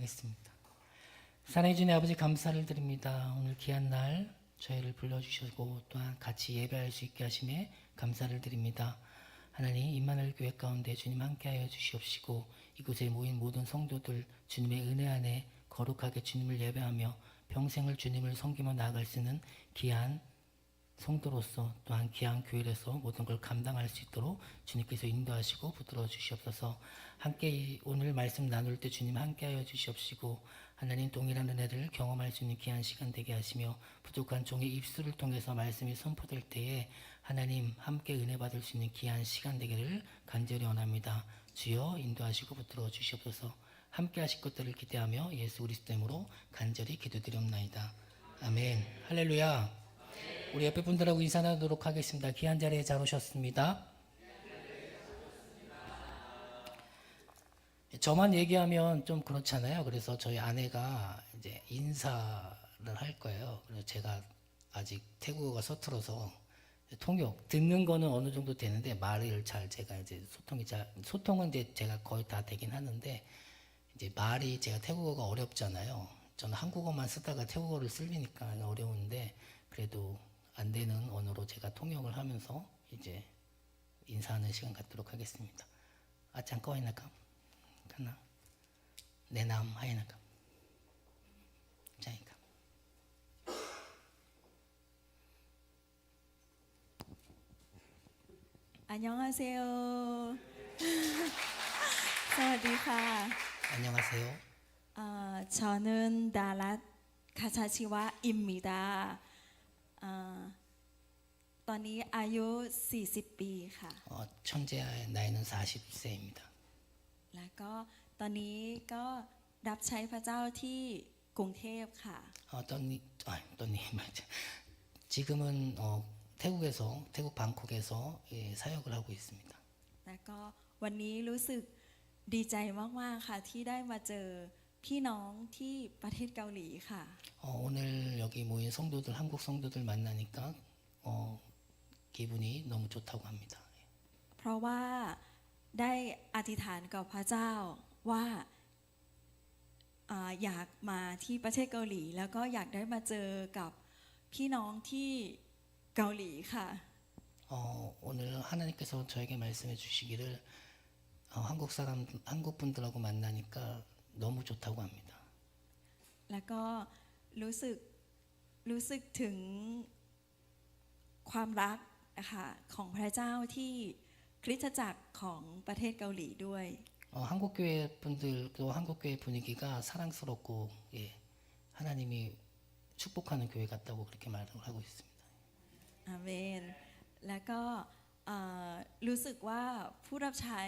기도하겠습니다. 사랑해 주님 아버지 감사를 드립니다. 오늘 귀한 날 저희를 불러주시고 또한 같이 예배할 수 있게 하심에 감사를 드립니다. 하나님 임마누엘 교회 가운데 주님 함께하여 주시옵시고 이곳에 모인 모든 성도들 주님의 은혜 안에 거룩하게 주님을 예배하며 평생을 주님을 섬기며 나아갈 수 있는 귀한 성도로서 또한 귀한 교회로서 모든 걸 감당할 수 있도록 주님께서 인도하시고 붙들어 주시옵소서. 함께 오늘 말씀 나눌 때 주님 함께하여 주시옵시고 하나님 동일한 은혜를 경험할 수 있는 귀한 시간 되게 하시며 부족한 종의 입술을 통해서 말씀이 선포될 때에 하나님 함께 은혜 받을 수 있는 귀한 시간 되기를 간절히 원합니다. 주여 인도하시고 붙들어 주시옵소서. 함께 하실 것들을 기대하며 예수 그리스도 이름으로 간절히 기도드리옵나이다. 아멘. 할렐루야. 우리 옆에 분들하고 인사 나누도록 하겠습니다. 귀한 자리에 잘 오셨습니다. 저만 얘기하면 좀 그렇잖아요. 그래서 저희 아내가 이제 인사를 할 거예요. 그래서 제가 아직 태국어가 서툴어서 통역 듣는 거는 어느 정도 되는데 말을 잘 제가 이제 소통은 이제 제가 거의 다 되긴 하는데 이제 말이 제가 태국어가 어렵잖아요. 저는 한국어만 쓰다가 태국어를 쓰니까 어려운데 그래도 안 되는 언어로 제가 통역을 하면서 이제 인사하는 시간 갖도록 하겠습니다. 아짱 꺼이나까 하나 내남 하이나까 자니까 안녕하세요. สวัสดีค่ะ 안녕하세요. 저는 다랏 카차치와입니다. ตอนนี้อายุ40 ปีค่ะ 천재의 나이는 40세입니다. แล้วก็ตอนนี้ก็รับใช้พระเจ้าที่กรุงเทพค่ะ 떠니 맞아. 지금은 태국 방콕에서 사역을 하고 있습니다. แล้วก็วันนี้รู้สึกดีใจมากๆค่ะที่ได้มาเจอพี่น้องที่ประเทศเกาหลีค่ะ 오늘 여기 모인 성도들 한국 성도들 만나니까 기분이 너무 좋다고 합니다. เพราะว่าได้อธิษฐานกับพระเจ้าว่าอยากมาที่ประเทศเกาหลีแล้วก็อยากได้มาเจอกับพี่น้องที่เกาหลีค่ะ 오늘 하나님께서 저에게 말씀해 주시기를 한국 분들하고 만나니까 너무 좋다고 합니다. แล้วก็รู้สึกถึงความรักนะคะของพระเจ้าที่คริสตจักรของประเทศเกาหลีด้วย 한국 교회 분들도 한국 교회 분위기가 사랑스럽고 하나님이 축복하는 교회 같다고 그렇게 말을 하고 있습니다. อาเมนแล้วก็รู้สึกว่าผู้รับใช้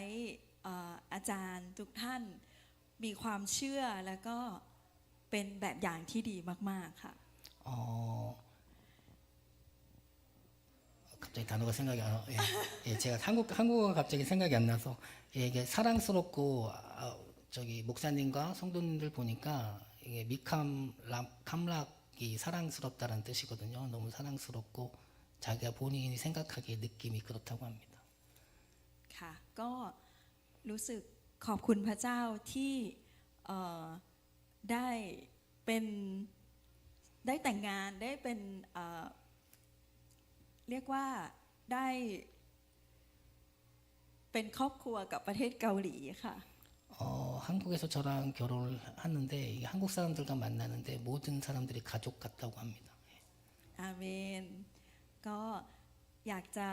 อาจารย์ทุกท่านมีความเชื่อแล้วก็เป็นแบบอย่างที่ดีมากๆค่ะ 갑자기 단어가 생각이 안 나. 제가 한국어가 갑자기 생각이 안 나서 이게 사랑스럽고 저기 목사님과 성도님들 보니까 이게 캄락이 사랑스럽다는 뜻이거든요. 너무 사랑스럽고 자기가 본인이 생각하기에 느낌이 그렇다고 합니다. ค่ะก็รู้สึกขอบคุณพระเจ้าที่ได้แต่งงานได้เป็นเรียกว่าได้เป็นครอบครัวกับประเทศเกาหลีค่ะ 한국에서 저랑 결혼을 하는데 한국 사람들과 만나는데 모든 사람들이 가족 같다고 합니다. อาเมนก็อยากจะ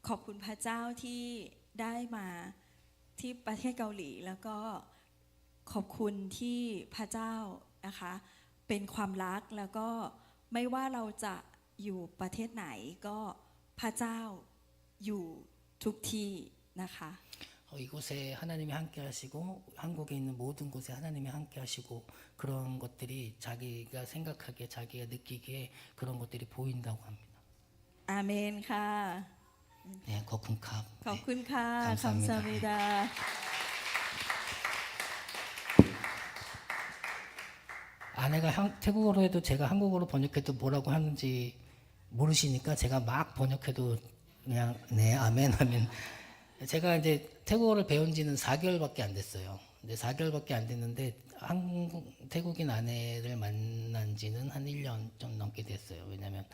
ขอบคุณพระเจ้าที่ได้มาที่ประเทศเกาหลีแล้วก็ขอบคุณที่พระเจ้านะคะเป็นความรักแล้วก็ไม่ว่าเราจะอยู่ประเทศไหนก็พระเจ้าอยู่ทุกที่นะคะ 이곳에 하나님이 함께 하시고 한국에 있는 모든 곳에 하나님이 함께 하시고 그런 것들이 자기가 생각하기에 자기가 느끼기에 그런 것들이 보인다고 합니다. อาเมนค่ะ 네, 거쿤캅. ขอบคุณค่ะ 감사합니다. 감사합니다. 아내가 태국어로 해도 제가 한국어로 번역해도 뭐라고 하는지 모르시니까 제가 막 번역해도 그냥 네 아멘 하면 제가 이제 태국어를 배운 지는 4개월밖에 안 됐어요. 근데 4개월밖에 안 됐는데 태국인 아내를 만난 지는 한 1년 좀 넘게 됐어요. 왜냐면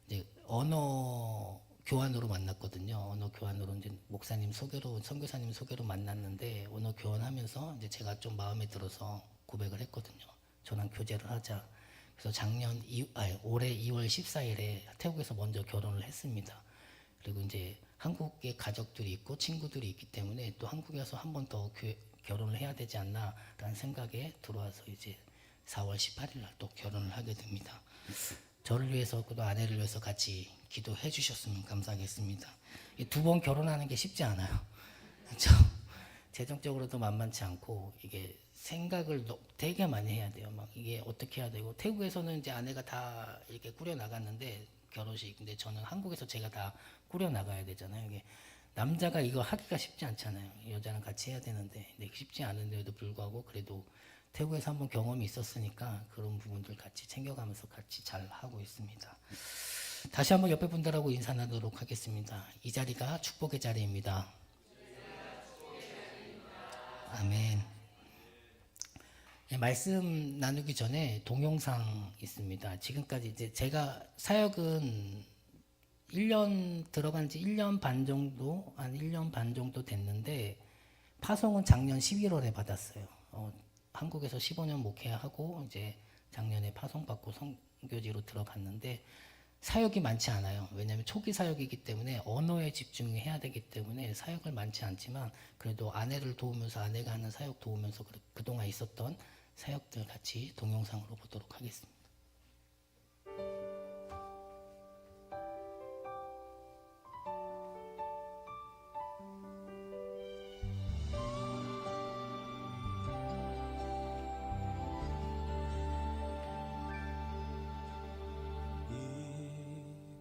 이제 언어 교환으로 만났거든요. 언어 교환으로 이제 목사님 소개로, 선교사님 소개로 만났는데 언어 교환하면서 이제 제가 좀 마음에 들어서 고백을 했거든요. 저랑 교제를 하자. 그래서 올해 2월 14일에 태국에서 먼저 결혼을 했습니다. 그리고 이제 한국에 가족들이 있고 친구들이 있기 때문에 또 한국에 와서 한 번 더 결혼을 해야 되지 않나라는 생각에 들어와서 이제 4월 18일 날 또 결혼을 하게 됩니다. 저를 위해서 또 아내를 위해서 같이 기도해 주셨으면 감사하겠습니다. 2번 결혼하는 게 쉽지 않아요. 그렇죠? 재정적으로도 만만치 않고 이게 생각을 되게 많이 해야 돼요. 막 이게 어떻게 해야 되고 태국에서는 이제 아내가 다 이렇게 꾸려 나갔는데 결혼식, 근데 저는 한국에서 제가 다 꾸려 나가야 되잖아요. 이게 남자가 이거 하기가 쉽지 않잖아요. 여자랑 같이 해야 되는데 근데 쉽지 않은데도 불구하고 그래도 태국에서 한번 경험이 있었으니까 그런 부분들 같이 챙겨가면서 같이 잘 하고 있습니다. 다시 한번 옆에 분들하고 인사 나누도록 하겠습니다. 이 자리가 축복의 자리입니다. 아멘. 네, 말씀 나누기 전에 동영상 있습니다. 지금까지 이제 제가 사역은 1년 들어간 지 1년 반 정도, 한 1년 반 정도 됐는데 파송은 작년 11월에 받았어요. 한국에서 15년 목회하고 이제 작년에 파송받고 선교지로 들어갔는데 사역이 많지 않아요. 왜냐하면 초기 사역이기 때문에 언어에 집중해야 되기 때문에 사역을 많지 않지만 그래도 아내를 도우면서 아내가 하는 사역 도우면서 그동안 있었던 사역들 같이 동영상으로 보도록 하겠습니다.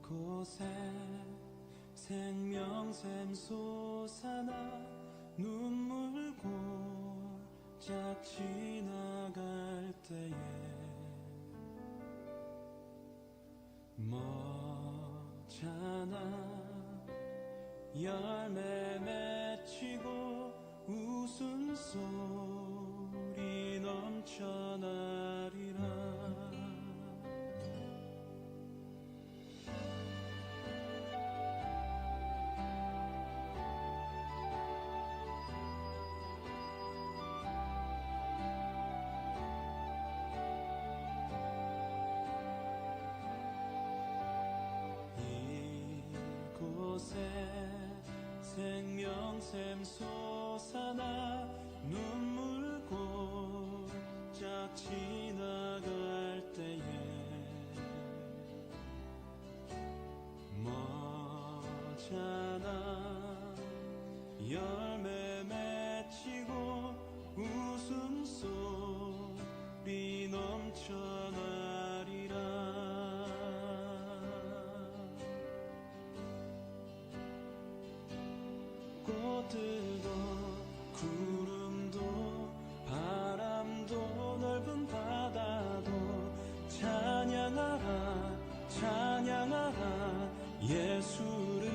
이곳에 생명샘 솟아나 눈물 고작 지나갈 때에 머잖아 열매 맺히고 웃음소리 넘쳐나리라. 이곳에 생명샘 솟아나 눈물 고작 지나갈 때에 머잖아 열매 맺히고 웃음소리 넘쳐나리라. 꽃들도 구름도 바람도 넓은 바다도 찬양하라 찬양하라 예수를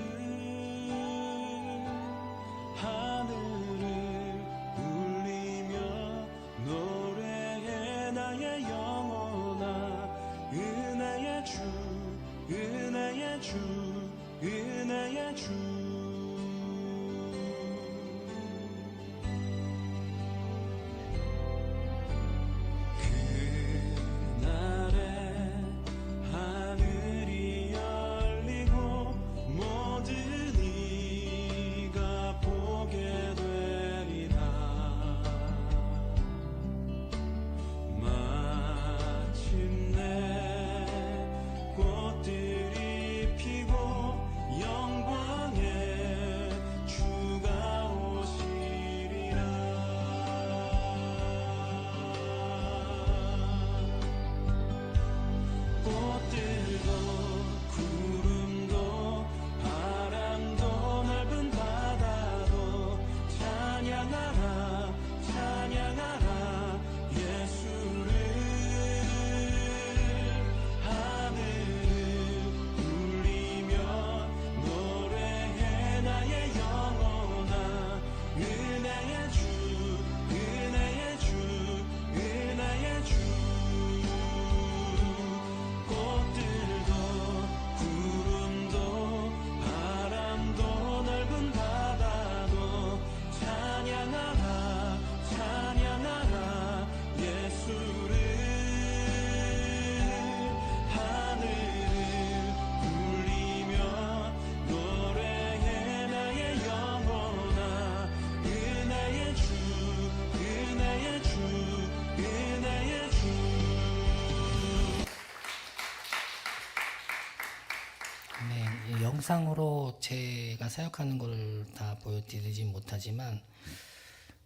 영상으로 제가 사역하는 걸 다 보여드리지 못하지만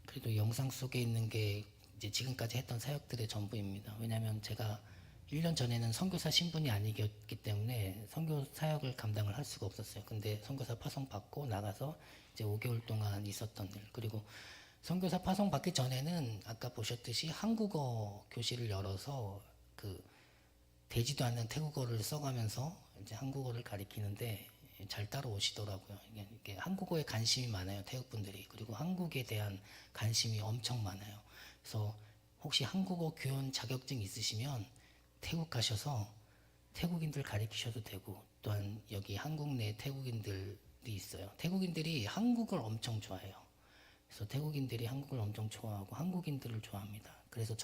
그래도 영상 속에 있는 게 이제 지금까지 했던 사역들의 전부입니다. 왜냐하면 제가 1년 전에는 선교사 신분이 아니었기 때문에 선교 사역을 감당을 할 수가 없었어요. 근데 선교사 파송 받고 나가서 이제 5개월 동안 있었던 일, 그리고 선교사 파송 받기 전에는 아까 보셨듯이 한국어 교실을 열어서 그 되지도 않는 태국어를 써가면서 이제 한국어를 가리키는데 잘 따라오시더라고요. 이게 한국어에 관심이 많아요, 태국 분들이. 그리고 한국에 대한 관심이 엄청 많아요. 그래서 혹시 한국어 교원 자격증 있으시면 태국 가셔서 태국인들 가리키셔도 되고, 또한 여기 한국 내 태국인들이 있어요. 태국인들이 한국을 엄청 좋아해요. 그래서 태국인들이 한국을 엄청 좋아하고 한국인들을 좋아합니다. 그래서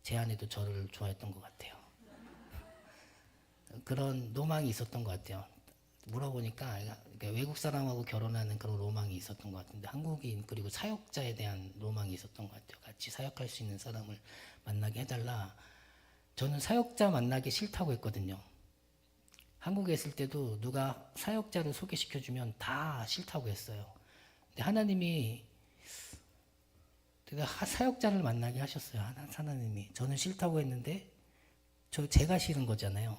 제 안에도 저를 좋아했던 것 같아요. 그런 로망이 있었던 것 같아요. 물어보니까 외국 사람하고 결혼하는 그런 로망이 있었던 것 같은데, 한국인 그리고 사역자에 대한 로망이 있었던 것 같아요. 같이 사역할 수 있는 사람을 만나게 해달라. 저는 사역자 만나기 싫다고 했거든요. 한국에 있을 때도 누가 사역자를 소개시켜주면 다 싫다고 했어요. 근데 하나님이 사역자를 만나게 하셨어요. 하나님이. 저는 싫다고 했는데 제가 싫은 거잖아요.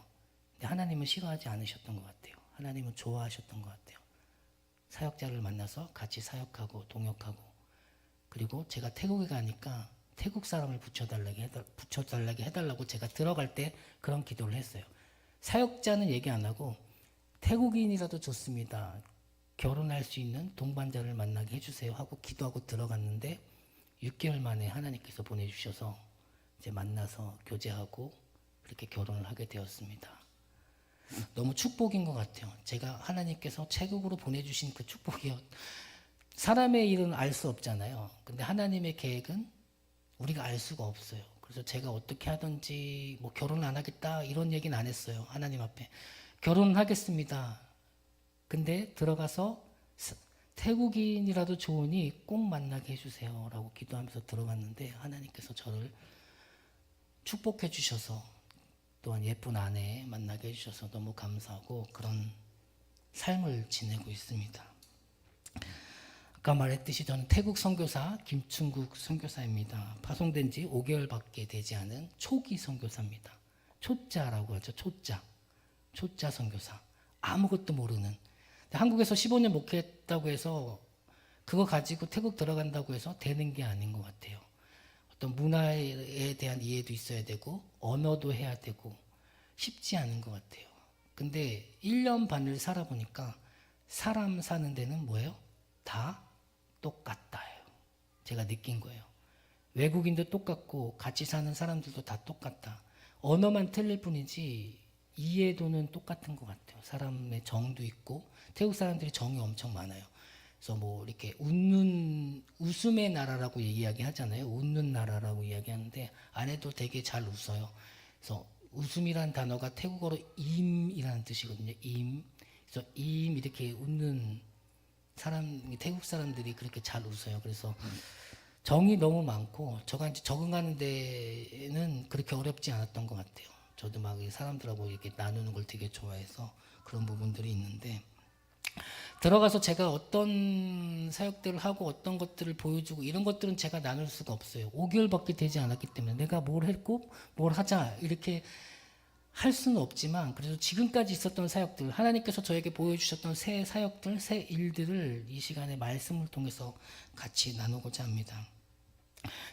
근데 하나님은 싫어하지 않으셨던 것 같아요. 하나님은 좋아하셨던 것 같아요. 사역자를 만나서 같이 사역하고 동역하고, 그리고 제가 태국에 가니까 태국 사람을 붙여달라게 해달라고 제가 들어갈 때 그런 기도를 했어요. 사역자는 얘기 안 하고 태국인이라도 좋습니다. 결혼할 수 있는 동반자를 만나게 해주세요 하고 기도하고 들어갔는데 6개월 만에 하나님께서 보내주셔서 이제 만나서 교제하고 그렇게 결혼을 하게 되었습니다. 너무 축복인 것 같아요. 제가 하나님께서 체국으로 보내주신 그 축복이요. 사람의 일은 알 수 없잖아요. 근데 하나님의 계획은 우리가 알 수가 없어요. 그래서 제가 어떻게 하든지 뭐 결혼 안 하겠다 이런 얘기는 안 했어요. 하나님 앞에 결혼하겠습니다. 근데 들어가서 태국인이라도 좋으니 꼭 만나게 해주세요 라고 기도하면서 들어갔는데 하나님께서 저를 축복해 주셔서, 또한 예쁜 아내 만나게 해주셔서 너무 감사하고 그런 삶을 지내고 있습니다. 아까 말했듯이 저는 태국 선교사 김충국 선교사입니다. 파송된 지 5개월밖에 되지 않은 초기 선교사입니다. 초짜라고 하죠. 초짜 선교사. 아무것도 모르는. 한국에서 15년 목회했다고 해서 그거 가지고 태국 들어간다고 해서 되는 게 아닌 것 같아요. 어떤 문화에 대한 이해도 있어야 되고 언어도 해야 되고 쉽지 않은 것 같아요. 근데 1년 반을 살아보니까 사람 사는 데는 뭐예요? 다 똑같다예요. 제가 느낀 거예요. 외국인도 똑같고 같이 사는 사람들도 다 똑같다. 언어만 틀릴 뿐이지 이해도는 똑같은 것 같아요. 사람의 정도 있고 태국 사람들이 정이 엄청 많아요. 그래서 뭐 이렇게 웃음의 나라라고 이야기하잖아요. 웃는 나라라고 이야기하는데 안에도 되게 잘 웃어요. 그래서 웃음이란 단어가 태국어로 임이라는 뜻이거든요. 임. 그래서 임 이렇게 웃는 태국 사람들이 그렇게 잘 웃어요. 그래서 정이 너무 많고 저가 이제 적응하는 데는 그렇게 어렵지 않았던 것 같아요. 저도 막 사람들하고 이렇게 나누는 걸 되게 좋아해서 그런 부분들이 있는데, 들어가서 제가 어떤 사역들을 하고 어떤 것들을 보여주고 이런 것들은 제가 나눌 수가 없어요. 5개월밖에 되지 않았기 때문에 내가 뭘 했고 뭘 하자 이렇게 할 수는 없지만, 그래도 지금까지 있었던 사역들, 하나님께서 저에게 보여주셨던 새 사역들, 새 일들을 이 시간에 말씀을 통해서 같이 나누고자 합니다.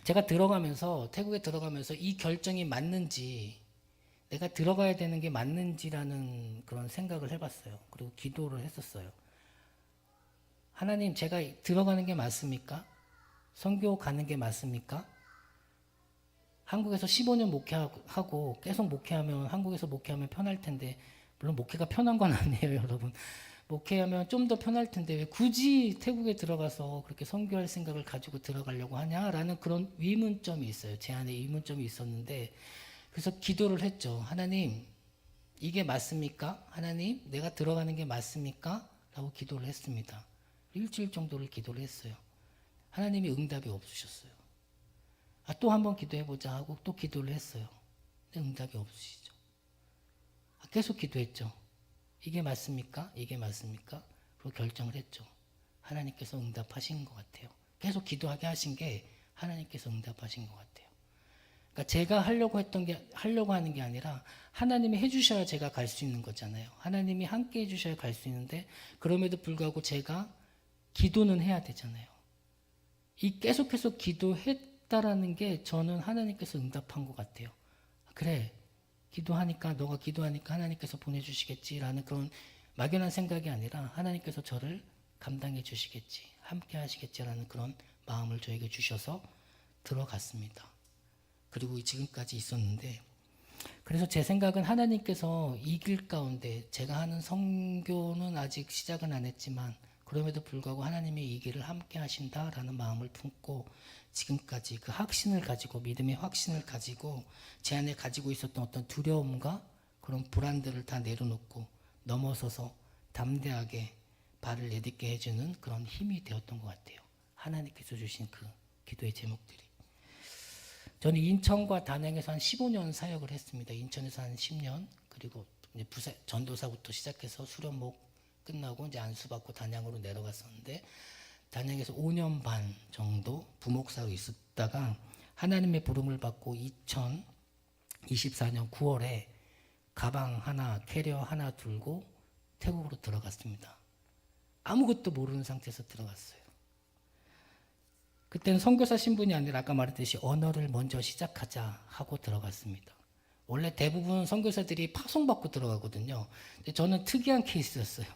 제가 태국에 들어가면서 이 결정이 맞는지, 내가 들어가야 되는 게 맞는지라는 그런 생각을 해봤어요. 그리고 기도를 했었어요. 하나님, 제가 들어가는 게 맞습니까? 선교 가는 게 맞습니까? 한국에서 15년 목회하고 계속 목회하면, 한국에서 목회하면 편할 텐데, 물론 목회가 편한 건 아니에요, 여러분. 목회하면 좀 더 편할 텐데 왜 굳이 태국에 들어가서 그렇게 선교할 생각을 가지고 들어가려고 하냐라는 그런 의문점이 있어요. 제 안에 의문점이 있었는데, 그래서 기도를 했죠. 하나님, 이게 맞습니까? 하나님, 내가 들어가는 게 맞습니까? 라고 기도를 했습니다. 일주일 정도를 기도를 했어요. 하나님이 응답이 없으셨어요. 또 한 번 기도해보자 하고 또 기도를 했어요. 근데 응답이 없으시죠. 계속 기도했죠. 이게 맞습니까? 이게 맞습니까? 그리고 결정을 했죠. 하나님께서 응답하신 것 같아요. 계속 기도하게 하신 게 하나님께서 응답하신 것 같아요. 그러니까 제가 하려고 하는 게 아니라 하나님이 해주셔야 제가 갈 수 있는 거잖아요. 하나님이 함께 해주셔야 갈 수 있는데 그럼에도 불구하고 제가 기도는 해야 되잖아요. 이 계속해서 기도했다라는 게 저는 하나님께서 응답한 것 같아요. 그래, 기도하니까 너가 기도하니까 하나님께서 보내주시겠지라는 그런 막연한 생각이 아니라 하나님께서 저를 감당해 주시겠지, 함께 하시겠지라는 그런 마음을 저에게 주셔서 들어갔습니다. 그리고 지금까지 있었는데, 그래서 제 생각은 하나님께서 이 길 가운데 제가 하는 선교는 아직 시작은 안 했지만 그럼에도 불구하고 하나님의 이 길을 함께 하신다라는 마음을 품고 지금까지 그 확신을 가지고, 믿음의 확신을 가지고 제 안에 가지고 있었던 어떤 두려움과 그런 불안들을 다 내려놓고 넘어서서 담대하게 발을 내딛게 해주는 그런 힘이 되었던 것 같아요. 하나님께서 주신 그 기도의 제목들이. 저는 인천과 단양에서 한 15년 사역을 했습니다. 인천에서 한 10년, 그리고 이제 전도사부터 시작해서 수련목 끝나고 이제 안수받고 단양으로 내려갔었는데, 단양에서 5년 반 정도 부목사로 있었다가 하나님의 부름을 받고 2024년 9월에 가방 하나, 캐리어 하나 들고 태국으로 들어갔습니다. 아무것도 모르는 상태에서 들어갔어요. 그때는 선교사 신분이 아니라 아까 말했듯이 언어를 먼저 시작하자 하고 들어갔습니다. 원래 대부분 선교사들이 파송받고 들어가거든요. 근데 저는 특이한 케이스였어요.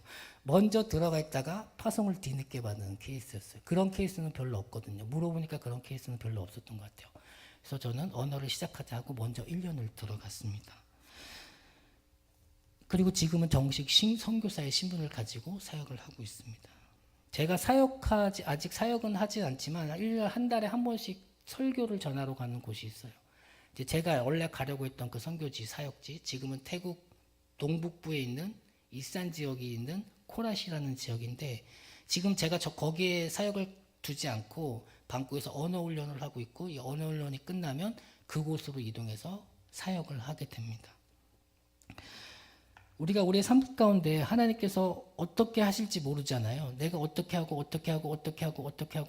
먼저 들어가 있다가 파송을 뒤늦게 받는 케이스였어요. 그런 케이스는 별로 없거든요. 물어보니까 그런 케이스는 별로 없었던 것 같아요. 그래서 저는 언어를 시작하자 하고 먼저 1년을 들어갔습니다. 그리고 지금은 정식 선교사의 신분을 가지고 사역을 하고 있습니다. 제가 아직 사역은 하지 않지만 1년 한 달에 한 번씩 설교를 전하러 가는 곳이 있어요. 이제 제가 원래 가려고 했던 그 선교지, 사역지, 지금은 태국 동북부에 있는 이산 지역에 있는 코라시라는 지역인데, 지금 제가 거기에 사역을 두지 않고 방콕에서 언어 훈련을 하고 있고, 이 언어 훈련이 끝나면 그곳으로 이동해서 사역을 하게 됩니다. 우리가 우리의 삶 가운데 하나님께서 어떻게 하실지 모르잖아요. 내가 어떻게 하고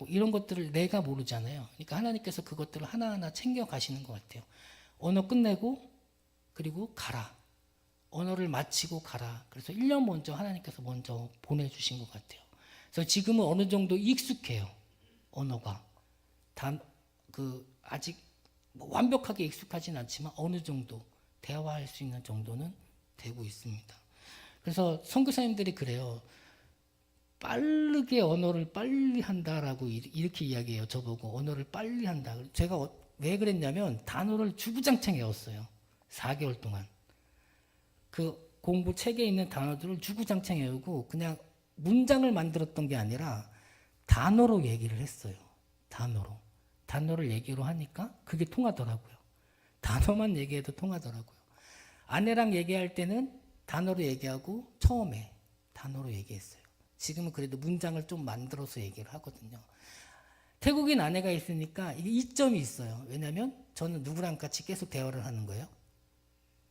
이런 것들을 내가 모르잖아요. 그러니까 하나님께서 그것들을 하나하나 챙겨 가시는 것 같아요. 언어 끝내고 그리고 가라. 언어를 마치고 가라. 그래서 1년 먼저 하나님께서 먼저 보내주신 것 같아요. 그래서 지금은 어느 정도 익숙해요. 언어가. 아직 완벽하게 익숙하진 않지만 어느 정도 대화할 수 있는 정도는 되고 있습니다. 그래서 선교사님들이 그래요. 빠르게 언어를 빨리 한다라고 이렇게 이야기해요. 저보고 언어를 빨리 한다. 제가 왜 그랬냐면 단어를 주구장창 외웠어요. 4개월 동안. 그 공부 책에 있는 단어들을 주구장창 외우고 그냥 문장을 만들었던 게 아니라 단어로 얘기를 했어요. 단어를 얘기로 하니까 그게 통하더라고요. 단어만 얘기해도 통하더라고요. 아내랑 얘기할 때는 단어로 얘기하고 처음에 단어로 얘기했어요. 지금은 그래도 문장을 좀 만들어서 얘기를 하거든요. 태국인 아내가 있으니까 이게 이점이 있어요. 왜냐하면 저는 누구랑 같이 계속 대화를 하는 거예요?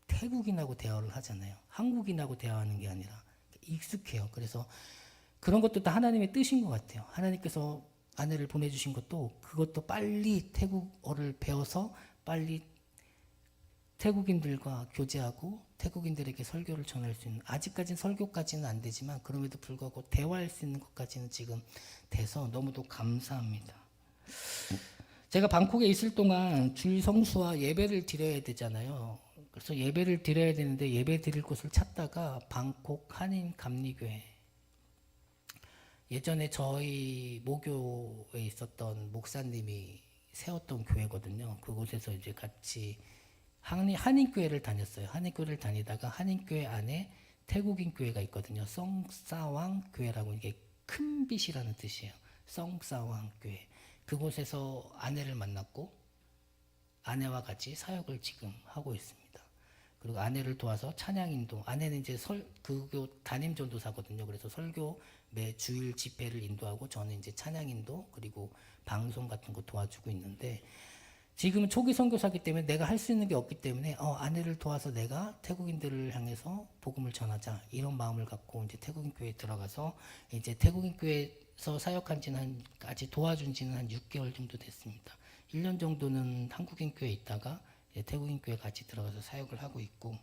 태국인하고 대화를 하잖아요. 한국인하고 대화하는 게 아니라 익숙해요. 그래서 그런 것도 다 하나님의 뜻인 것 같아요. 하나님께서 아내를 보내주신 것도 그것도 빨리 태국어를 배워서 빨리 태국인들과 교제하고 태국인들에게 설교를 전할 수 있는, 아직까지는 설교까지는 안 되지만 그럼에도 불구하고 대화할 수 있는 것까지는 지금 돼서 너무도 감사합니다. 제가 방콕에 있을 동안 주일 성수와 예배를 드려야 되잖아요. 그래서 예배를 드려야 되는데 예배 드릴 곳을 찾다가 방콕 한인 감리교회, 예전에 저희 모교에 있었던 목사님이 세웠던 교회거든요. 그곳에서 이제 같이 한인교회를 다녔어요. 한인교회를 다니다가 한인교회 안에 태국인 교회가 있거든요. 썽사왕 교회라고, 이게 큰 빛이라는 뜻이에요. 썽사왕 교회. 그곳에서 아내를 만났고 아내와 같이 사역을 지금 하고 있습니다. 그리고 아내를 도와서 찬양인도, 아내는 이제 그교 담임 전도사거든요. 그래서 설교 매 주일 집회를 인도하고 저는 이제 찬양인도 그리고 방송 같은 거 도와주고 있는데, 지금은 초기 선교사기 때문에 내가 할 수 있는 게 없기 때문에 아내를 도와서 내가 태국인들을 향해서 복음을 전하자 이런 마음을 갖고 이제 태국인 교회에 들어가서 이제 태국인 교회에서 사역한 지는 아직 도와준 지는 한 6개월 정도 됐습니다. 1년 정도는 한국인 교회에 있다가 이제 태국인 교회 같이 들어가서 사역을 하고 있고,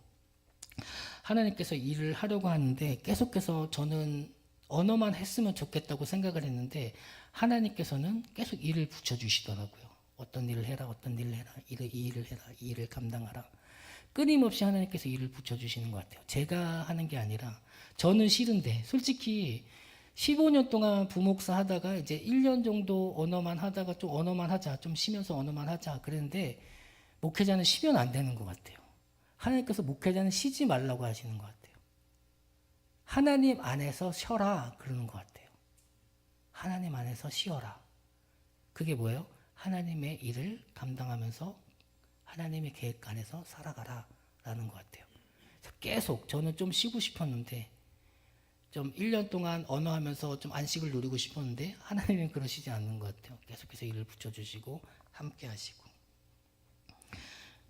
하나님께서 일을 하려고 하는데 계속해서 저는 언어만 했으면 좋겠다고 생각을 했는데 하나님께서는 계속 일을 붙여주시더라고요. 어떤 일을 해라, 어떤 일을 해라, 이 일을 해라, 이 일을 감당하라. 끊임없이 하나님께서 일을 붙여주시는 것 같아요. 제가 하는 게 아니라 저는 싫은데, 솔직히 15년 동안 부목사 하다가 이제 1년 정도 언어만 하다가 좀 언어만 하자, 좀 쉬면서 언어만 하자 그랬는데 목회자는 쉬면 안 되는 것 같아요. 하나님께서 목회자는 쉬지 말라고 하시는 것 같아요. 하나님 안에서 쉬어라 그러는 것 같아요. 하나님 안에서 쉬어라. 그게 뭐예요? 하나님의 일을 감당하면서 하나님의 계획 안에서 살아가라 라는 것 같아요. 계속 저는 좀 쉬고 싶었는데, 좀 1년 동안 언어하면서 좀 안식을 누리고 싶었는데 하나님은 그러시지 않는 것 같아요. 계속해서 일을 붙여주시고 함께 하시고,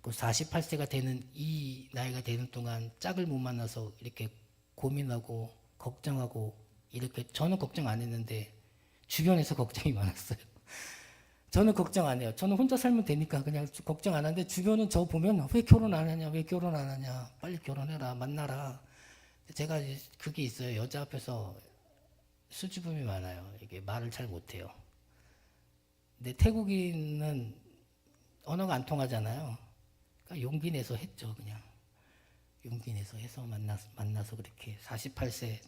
그 48세가 되는 이 나이가 되는 동안 짝을 못 만나서 이렇게 고민하고 걱정하고, 이렇게 저는 걱정 안 했는데 주변에서 걱정이 많았어요. 저는 걱정 안 해요. 저는 혼자 살면 되니까 그냥 걱정 안 하는데 주변은 저 보면 왜 결혼 안 하냐, 왜 결혼 안 하냐, 빨리 결혼해라, 만나라. 제가 그게 있어요. 여자 앞에서 수줍음이 많아요. 이게 말을 잘 못해요. 근데 태국인은 언어가 안 통하잖아요. 그러니까 용기 내서 했죠. 그냥 용기 내서 해서 만나서 그렇게 48세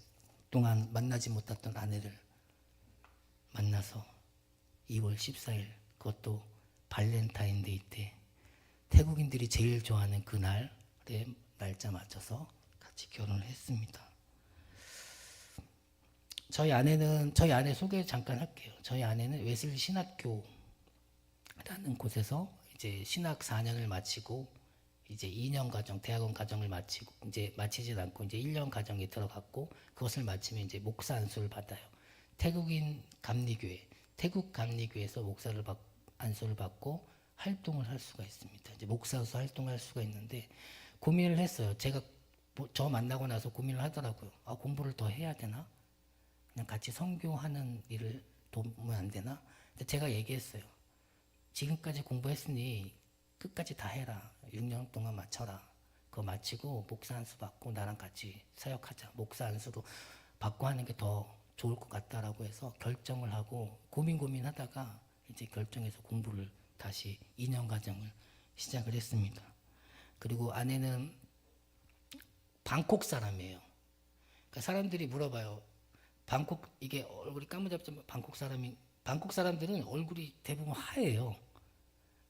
동안 만나지 못했던 아내를 만나서 2월 14일, 그것도 발렌타인데이 때 태국인들이 제일 좋아하는 그날에 날짜 맞춰서 같이 결혼을 했습니다. 저희 아내 소개 잠깐 할게요. 저희 아내는 웨슬리 신학교라는 곳에서 이제 신학 4년을 마치고 이제 2년 과정, 대학원 과정을 마치고 이제 마치진 않고 이제 1년 과정에 들어갔고, 그것을 마치면 이제 목사 안수를 받아요. 태국인 감리교회, 태국 감리교회에서 목사를 안수를 받고 활동을 할 수가 있습니다. 이제 목사로서 활동을 할 수가 있는데 고민을 했어요. 제가 저 만나고 나서 고민을 하더라고요. 공부를 더 해야 되나? 그냥 같이 선교하는 일을 도우면 안 되나? 근데 제가 얘기했어요. 지금까지 공부했으니 끝까지 다 해라. 6년 동안 마쳐라. 그거 마치고 목사 안수 받고 나랑 같이 사역하자. 목사 안수도 받고 하는 게 더 좋을 것 같다라고 해서 결정을 하고 고민하다가 이제 결정해서 공부를 다시 2년 과정을 시작을 했습니다. 그리고 아내는 방콕 사람이에요. 그러니까 사람들이 물어봐요. 방콕, 이게 얼굴이 까무잡잡, 방콕 사람들은 얼굴이 대부분 하얘요.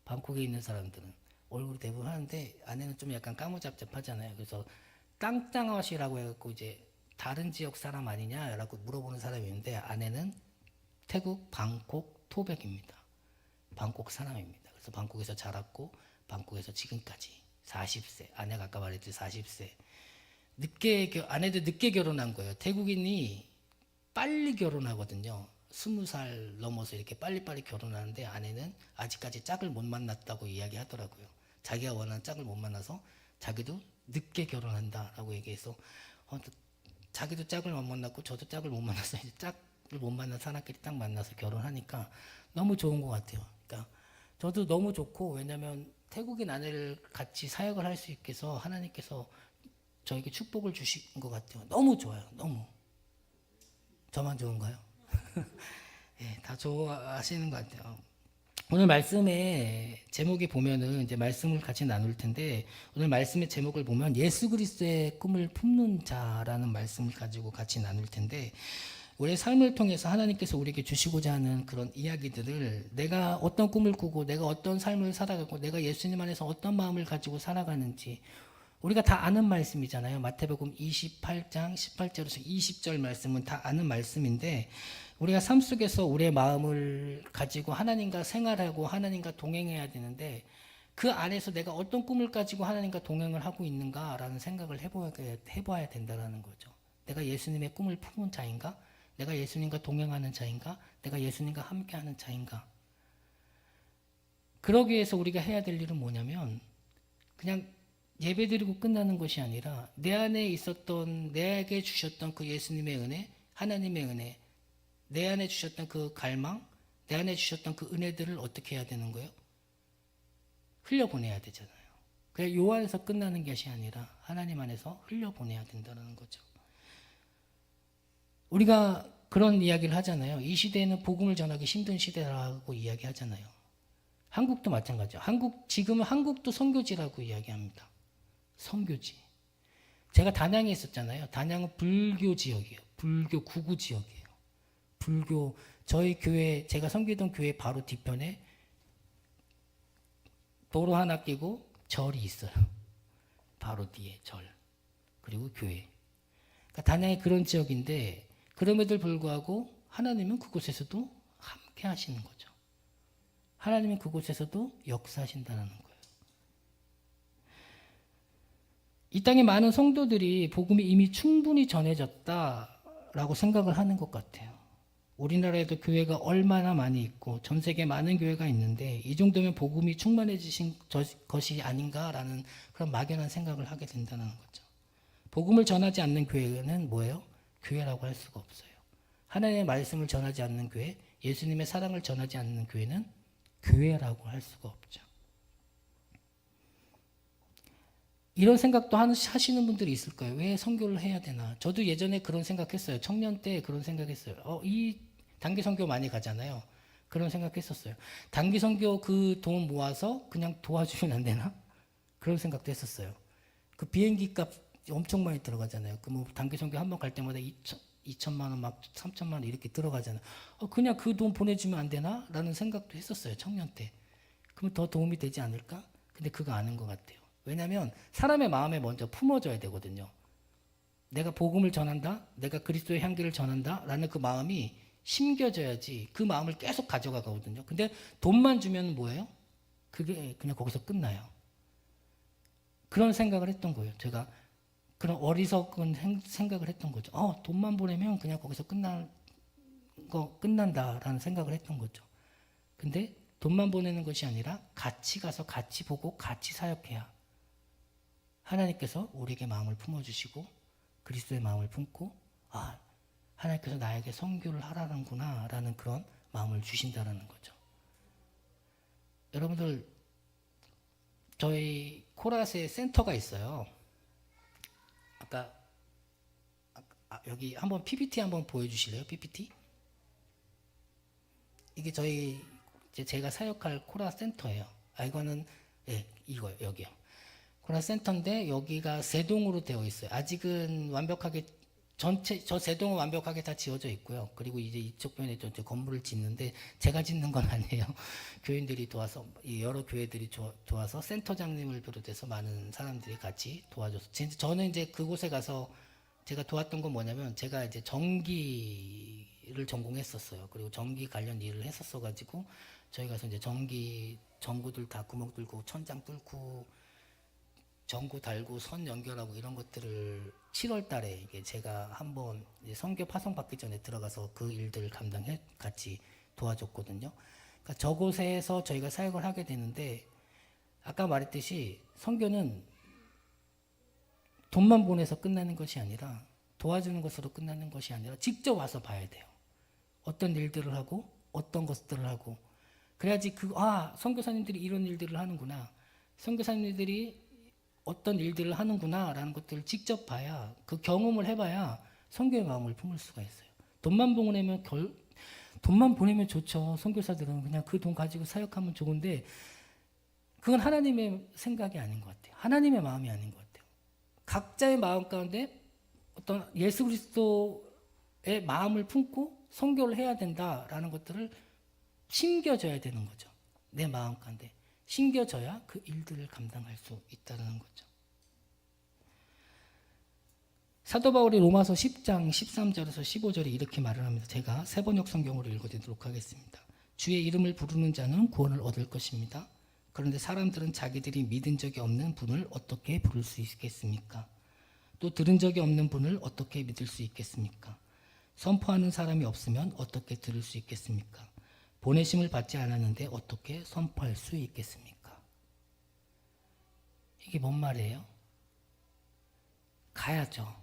방콕에 있는 사람들은 얼굴이 대부분 하는데 아내는 좀 약간 까무잡잡하잖아요. 그래서 땅땅아시라고 해갖고 이제 다른 지역 사람 아니냐라고 물어보는 사람이 있는데, 아내는 태국 방콕 토백입니다. 방콕 사람입니다. 그래서 방콕에서 자랐고 방콕에서 지금까지 40세, 아내가 아까 말했듯이 40세. 아내도 늦게 결혼한 거예요. 태국인이 빨리 결혼하거든요. 20살 넘어서 이렇게 빨리빨리 결혼하는데 아내는 아직까지 짝을 못 만났다고 이야기하더라고요. 자기가 원하는 짝을 못 만나서 자기도 늦게 결혼한다라고 얘기해서 자기도 짝을 못 만났고 저도 짝을 못 만나서 이제 짝을 못 만난 사람끼리 딱 만나서 결혼하니까 너무 좋은 것 같아요. 그러니까 저도 너무 좋고, 왜냐하면 태국인 아내를 같이 사역을 할 수 있게 해서 하나님께서 저에게 축복을 주신 것 같아요. 너무 좋아요. 너무. 저만 좋은가요? 예, 다 좋아하시는 것 같아요. 오늘 말씀의 제목이 보면은 이제 말씀을 같이 나눌 텐데, 오늘 말씀의 제목을 보면 예수 그리스도의 꿈을 품는 자라는 말씀을 가지고 같이 나눌 텐데, 우리의 삶을 통해서 하나님께서 우리에게 주시고자 하는 그런 이야기들을, 내가 어떤 꿈을 꾸고 내가 어떤 삶을 살아가고 내가 예수님 안에서 어떤 마음을 가지고 살아가는지 우리가 다 아는 말씀이잖아요. 마태복음 28장 18절에서 20절 말씀은 다 아는 말씀인데, 우리가 삶 속에서 우리의 마음을 가지고 하나님과 생활하고 하나님과 동행해야 되는데, 그 안에서 내가 어떤 꿈을 가지고 하나님과 동행을 하고 있는가라는 생각을 해봐야 된다는 거죠. 내가 예수님의 꿈을 품은 자인가? 내가 예수님과 동행하는 자인가? 내가 예수님과 함께하는 자인가? 그러기 위해서 우리가 해야 될 일은 뭐냐면 그냥 예배드리고 끝나는 것이 아니라 내 안에 있었던, 내게 주셨던 그 예수님의 은혜, 하나님의 은혜, 내 안에 주셨던 그 갈망, 내 안에 주셨던 그 은혜들을 어떻게 해야 되는 거예요? 흘려보내야 되잖아요. 그냥 요 안에서 끝나는 것이 아니라 하나님 안에서 흘려보내야 된다는 거죠. 우리가 그런 이야기를 하잖아요. 이 시대에는 복음을 전하기 힘든 시대라고 이야기하잖아요. 한국도 마찬가지죠. 지금은 한국도 선교지라고 이야기합니다. 선교지. 제가 단양에 있었잖아요. 단양은 불교 지역이에요. 불교 구구 지역이에요. 불교, 저희 교회, 제가 섬기던 교회 바로 뒤편에 도로 하나 끼고 절이 있어요. 바로 뒤에 절. 그리고 교회. 그러니까 단양이 그런 지역인데 그럼에도 불구하고 하나님은 그곳에서도 함께 하시는 거죠. 하나님은 그곳에서도 역사하신다는 거예요. 이 땅에 많은 성도들이 복음이 이미 충분히 전해졌다라고 생각을 하는 것 같아요. 우리나라에도 교회가 얼마나 많이 있고 전 세계에 많은 교회가 있는데 이 정도면 복음이 충만해지신 것이 아닌가라는 그런 막연한 생각을 하게 된다는 거죠. 복음을 전하지 않는 교회는 뭐예요? 교회라고 할 수가 없어요. 하나님의 말씀을 전하지 않는 교회, 예수님의 사랑을 전하지 않는 교회는 교회라고 할 수가 없죠. 이런 생각도 하시는 분들이 있을 거예요. 왜 선교를 해야 되나? 저도 예전에 그런 생각했어요. 청년 때 그런 생각했어요. 이 단기 선교 많이 가잖아요. 그런 생각했었어요. 단기 선교 그 돈 모아서 그냥 도와주면 안 되나? 그런 생각도 했었어요. 그 비행기 값 엄청 많이 들어가잖아요. 그 뭐 단기 선교 한 번 갈 때마다 2천만 원, 막 3천만 원 이렇게 들어가잖아요. 그냥 그 돈 보내주면 안 되나? 라는 생각도 했었어요. 청년 때. 그러면 더 도움이 되지 않을까? 근데 그거 아닌 것 같아요. 왜냐하면 사람의 마음에 먼저 품어줘야 되거든요. 내가 복음을 전한다, 내가 그리스도의 향기를 전한다 라는 그 마음이 심겨져야지 그 마음을 계속 가져가거든요. 근데 돈만 주면 뭐예요? 그게 그냥 거기서 끝나요. 그런 생각을 했던 거예요. 제가 그런 어리석은 생각을 했던 거죠. 돈만 보내면 그냥 거기서 끝난다라는 생각을 했던 거죠. 근데 돈만 보내는 것이 아니라 같이 가서 같이 보고 같이 사역해야 하나님께서 우리에게 마음을 품어주시고 그리스도의 마음을 품고 하나님께서 나에게 선교를 하라는구나 라는 그런 마음을 주신다는 거죠. 여러분들 저희 코라스에 센터가 있어요. 아까 여기 한번 PPT 한번 보여주실래요? PPT? 이게 제가 사역할 코라 센터예요. 이거는 이거요. 여기요. 코라 센터인데 여기가 세 동으로 되어 있어요. 아직은 완벽하게 저 세 동은 완벽하게 다 지어져 있고요. 그리고 이제 이쪽 편에 좀 건물을 짓는데 제가 짓는 건 아니에요. 교인들이 도와서 여러 교회들이 도와서 센터장님을 비롯해서 많은 사람들이 같이 도와줘서 저는 이제 그곳에 가서 제가 도왔던 건 뭐냐면 제가 이제 전기를 전공했었어요. 그리고 전기 관련 일을 했었어 가지고 저희 가서 이제 전구들 다 구멍 뚫고 천장 뚫고 전구 달고 선 연결하고 이런 것들을 7월 달에 이게 제가 한번 선교 파송 받기 전에 들어가서 그 일들을 감당해 같이 도와줬거든요. 그러니까 저곳에서 저희가 사역을 하게 되는데 아까 말했듯이 선교는 돈만 보내서 끝나는 것이 아니라 도와주는 것으로 끝나는 것이 아니라 직접 와서 봐야 돼요. 어떤 일들을 하고 어떤 것들을 하고 그래야지 선교사님들이 이런 일들을 하는구나. 선교사님들이 어떤 일들을 하는구나 라는 것들을 직접 봐야 그 경험을 해봐야 선교의 마음을 품을 수가 있어요. 돈만 보내면 좋죠. 선교사들은 그냥 그 돈 가지고 사역하면 좋은데 그건 하나님의 생각이 아닌 것 같아요. 하나님의 마음이 아닌 것 같아요. 각자의 마음 가운데 어떤 예수 그리스도의 마음을 품고 선교를 해야 된다라는 것들을 심겨져야 되는 거죠. 내 마음 가운데. 심겨져야 그 일들을 감당할 수 있다는 거죠. 사도 바울이 로마서 10장 13절에서 15절에 이렇게 말을 합니다. 제가 새번역 성경으로 읽어드리도록 하겠습니다. 주의 이름을 부르는 자는 구원을 얻을 것입니다. 그런데 사람들은 자기들이 믿은 적이 없는 분을 어떻게 부를 수 있겠습니까? 또 들은 적이 없는 분을 어떻게 믿을 수 있겠습니까? 선포하는 사람이 없으면 어떻게 들을 수 있겠습니까? 보내심을 받지 않았는데 어떻게 선포할 수 있겠습니까? 이게 뭔 말이에요? 가야죠.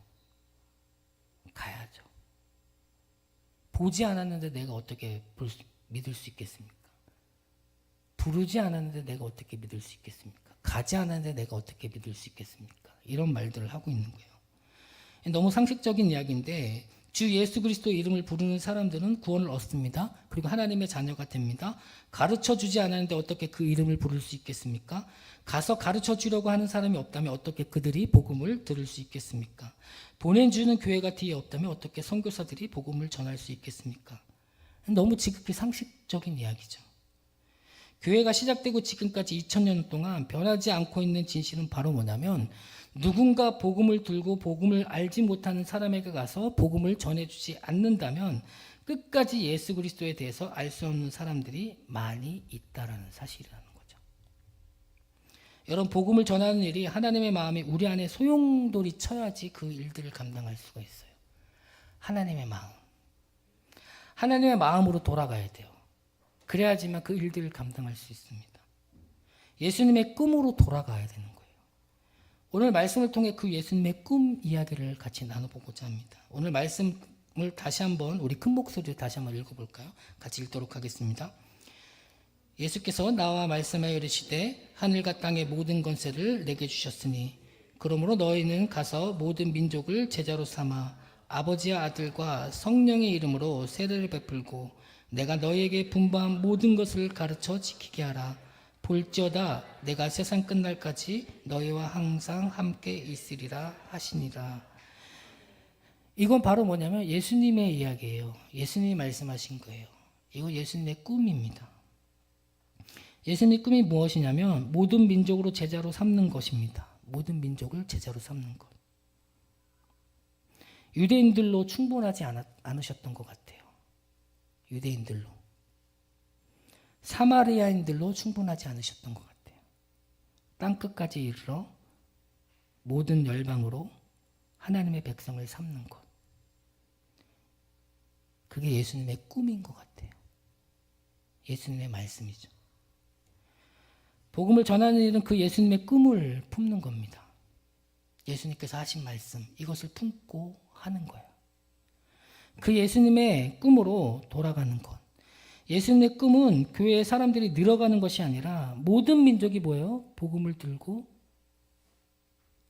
가야죠. 보지 않았는데 내가 어떻게 믿을 수 있겠습니까? 부르지 않았는데 내가 어떻게 믿을 수 있겠습니까? 가지 않았는데 내가 어떻게 믿을 수 있겠습니까? 이런 말들을 하고 있는 거예요. 너무 상식적인 이야기인데 주 예수 그리스도 이름을 부르는 사람들은 구원을 얻습니다. 그리고 하나님의 자녀가 됩니다. 가르쳐 주지 않았는데 어떻게 그 이름을 부를 수 있겠습니까? 가서 가르쳐 주려고 하는 사람이 없다면 어떻게 그들이 복음을 들을 수 있겠습니까? 보내주는 교회가 뒤에 없다면 어떻게 선교사들이 복음을 전할 수 있겠습니까? 너무 지극히 상식적인 이야기죠. 교회가 시작되고 지금까지 2000년 동안 변하지 않고 있는 진실은 바로 뭐냐면 누군가 복음을 들고 복음을 알지 못하는 사람에게 가서 복음을 전해주지 않는다면 끝까지 예수 그리스도에 대해서 알 수 없는 사람들이 많이 있다라는 사실이라는 거죠. 여러분, 복음을 전하는 일이 하나님의 마음이 우리 안에 소용돌이 쳐야지 그 일들을 감당할 수가 있어요. 하나님의 마음. 하나님의 마음으로 돌아가야 돼요. 그래야지만 그 일들을 감당할 수 있습니다. 예수님의 꿈으로 돌아가야 되는 거예요. 오늘 말씀을 통해 그 예수님의 꿈 이야기를 같이 나눠보고자 합니다. 오늘 말씀을 다시 한번 우리 큰 목소리로 다시 한번 읽어볼까요? 같이 읽도록 하겠습니다. 예수께서 나와 말씀하여 이르시되 하늘과 땅의 모든 권세를 내게 주셨으니 그러므로 너희는 가서 모든 민족을 제자로 삼아 아버지와 아들과 성령의 이름으로 세례를 베풀고 내가 너희에게 분부한 모든 것을 가르쳐 지키게 하라. 볼지어다 내가 세상 끝날까지 너희와 항상 함께 있으리라 하시니라. 이건 바로 뭐냐면 예수님의 이야기예요. 예수님이 말씀하신 거예요. 이거 예수님의 꿈입니다. 예수님의 꿈이 무엇이냐면 모든 민족으로 제자로 삼는 것입니다. 모든 민족을 제자로 삼는 것. 유대인들로 충분하지 않으셨던 것 같아요. 유대인들로. 사마리아인들로 충분하지 않으셨던 것 같아요. 땅끝까지 이르러 모든 열방으로 하나님의 백성을 삼는 것. 그게 예수님의 꿈인 것 같아요. 예수님의 말씀이죠. 복음을 전하는 일은 그 예수님의 꿈을 품는 겁니다. 예수님께서 하신 말씀, 이것을 품고 하는 거예요. 그 예수님의 꿈으로 돌아가는 것. 예수님의 꿈은 교회의 사람들이 늘어가는 것이 아니라 모든 민족이 뭐예요? 복음을 들고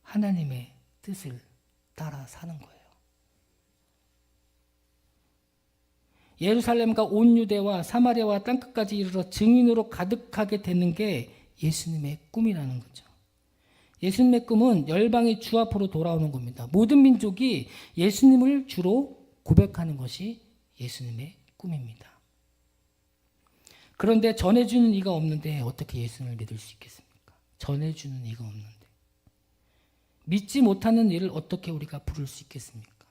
하나님의 뜻을 따라 사는 거예요. 예루살렘과 온 유대와 사마리아와 땅끝까지 이르러 증인으로 가득하게 되는 게 예수님의 꿈이라는 거죠. 예수님의 꿈은 열방이 주 앞으로 돌아오는 겁니다. 모든 민족이 예수님을 주로 고백하는 것이 예수님의 꿈입니다. 그런데 전해주는 이가 없는데 어떻게 예수님을 믿을 수 있겠습니까? 전해주는 이가 없는데. 믿지 못하는 일을 어떻게 우리가 부를 수 있겠습니까?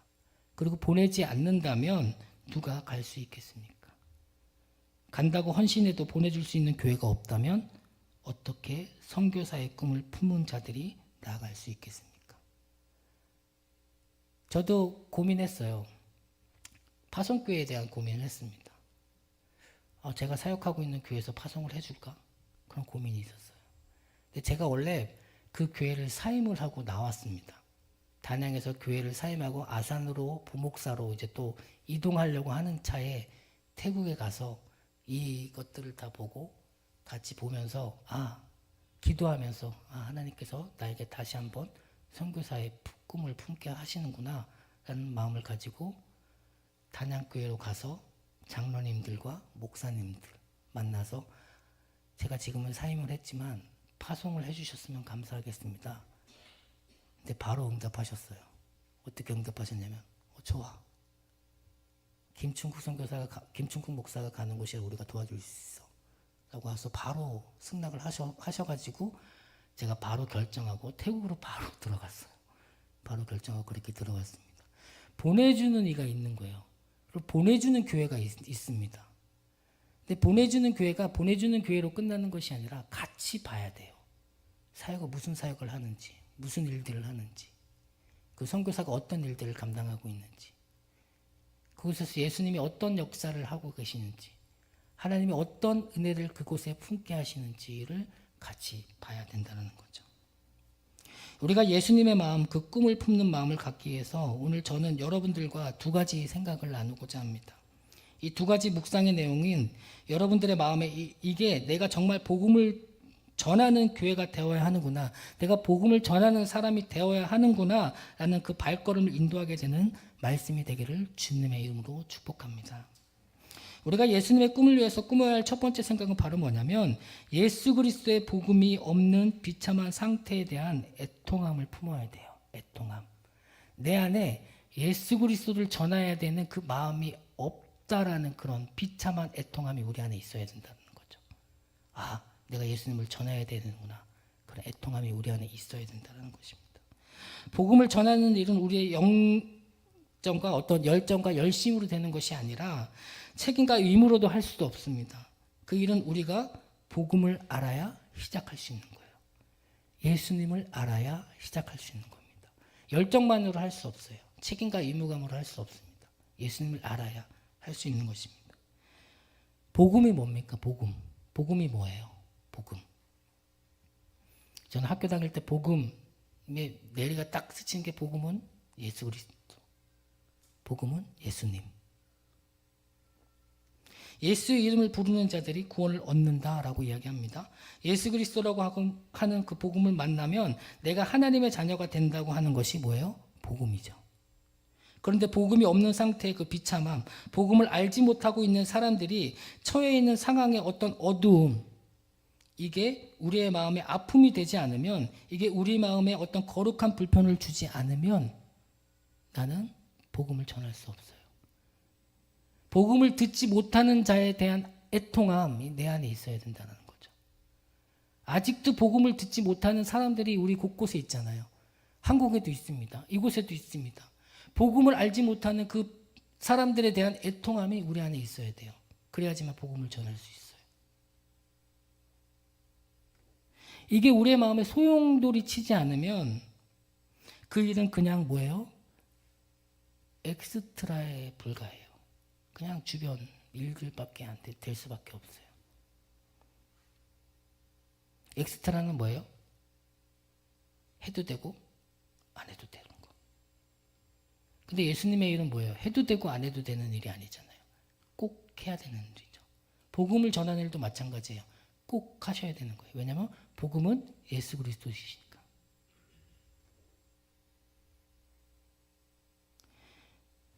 그리고 보내지 않는다면 누가 갈 수 있겠습니까? 간다고 헌신해도 보내줄 수 있는 교회가 없다면 어떻게 선교사의 꿈을 품은 자들이 나아갈 수 있겠습니까? 저도 고민했어요. 파송교회에 대한 고민을 했습니다. 제가 사역하고 있는 교회에서 파송을 해줄까? 그런 고민이 있었어요. 근데 제가 원래 그 교회를 사임을 하고 나왔습니다. 단양에서 교회를 사임하고 아산으로 부목사로 이제 또 이동하려고 하는 차에 태국에 가서 이것들을 다 보고 같이 보면서 기도하면서 하나님께서 나에게 다시 한번 선교사의 꿈을 품게 하시는구나 라는 마음을 가지고 단양교회로 가서 장로님들과 목사님들 만나서 제가 지금은 사임을 했지만 파송을 해주셨으면 감사하겠습니다. 근데 바로 응답하셨어요. 어떻게 응답하셨냐면 좋아. 김충국 목사가 가는 곳에 우리가 도와줄 수 있어. 라고 해서 바로 승낙을 하셔가지고 제가 바로 결정하고 태국으로 바로 들어갔어요. 바로 결정하고 그렇게 들어갔습니다. 보내주는 이가 있는 거예요. 그리고 보내주는 교회가 있습니다. 근데 보내주는 교회가 보내주는 교회로 끝나는 것이 아니라 같이 봐야 돼요. 사역을 무슨 사역을 하는지, 무슨 일들을 하는지, 그 선교사가 어떤 일들을 감당하고 있는지, 그곳에서 예수님이 어떤 역사를 하고 계시는지, 하나님이 어떤 은혜를 그곳에 품게 하시는지를 같이 봐야 된다는 거죠. 우리가 예수님의 마음, 그 꿈을 품는 마음을 갖기 위해서 오늘 저는 여러분들과 두 가지 생각을 나누고자 합니다. 이 두 가지 묵상의 내용은 여러분들의 마음에 이게 내가 정말 복음을 전하는 교회가 되어야 하는구나, 내가 복음을 전하는 사람이 되어야 하는구나 라는 그 발걸음을 인도하게 되는 말씀이 되기를 주님의 이름으로 축복합니다. 우리가 예수님의 꿈을 위해서 꾸며야 할 첫 번째 생각은 바로 뭐냐면 예수 그리스도의 복음이 없는 비참한 상태에 대한 애통함을 품어야 돼요. 애통함. 내 안에 예수 그리스도를 전해야 되는 그 마음이 없다라는 그런 비참한 애통함이 우리 안에 있어야 된다는 거죠. 아, 내가 예수님을 전해야 되는구나. 그런 애통함이 우리 안에 있어야 된다는 것입니다. 복음을 전하는 일은 우리의 영정과 어떤 열정과 열심으로 되는 것이 아니라 책임과 의무로도 할 수도 없습니다. 그 일은 우리가 복음을 알아야 시작할 수 있는 거예요. 예수님을 알아야 시작할 수 있는 겁니다. 열정만으로 할 수 없어요. 책임과 의무감으로 할 수 없습니다. 예수님을 알아야 할 수 있는 것입니다. 복음이 뭡니까? 복음이 뭐예요? 복음. 저는 학교 다닐 때 복음에 내리가 딱 스치는 게 복음은 예수 그리스도. 복음은 예수님. 예수의 이름을 부르는 자들이 구원을 얻는다라고 이야기합니다. 예수 그리스도라고 하는 그 복음을 만나면 내가 하나님의 자녀가 된다고 하는 것이 뭐예요? 복음이죠. 그런데 복음이 없는 상태의 그 비참함, 복음을 알지 못하고 있는 사람들이 처해 있는 상황의 어떤 어두움, 이게 우리의 마음에 아픔이 되지 않으면, 이게 우리 마음에 어떤 거룩한 불편을 주지 않으면 나는 복음을 전할 수 없어요. 복음을 듣지 못하는 자에 대한 애통함이 내 안에 있어야 된다는 거죠. 아직도 복음을 듣지 못하는 사람들이 우리 곳곳에 있잖아요. 한국에도 있습니다. 이곳에도 있습니다. 복음을 알지 못하는 그 사람들에 대한 애통함이 우리 안에 있어야 돼요. 그래야지만 복음을 전할 수 있어요. 이게 우리의 마음에 소용돌이 치지 않으면 그 일은 그냥 뭐예요? 엑스트라에 불과해요. 그냥 주변 일들밖에 안 될 수밖에 없어요. 엑스트라는 뭐예요? 해도 되고 안 해도 되는 거. 근데 예수님의 일은 뭐예요? 해도 되고 안 해도 되는 일이 아니잖아요. 꼭 해야 되는 일이죠. 복음을 전하는 일도 마찬가지예요. 꼭 하셔야 되는 거예요. 왜냐하면 복음은 예수 그리스도시니까.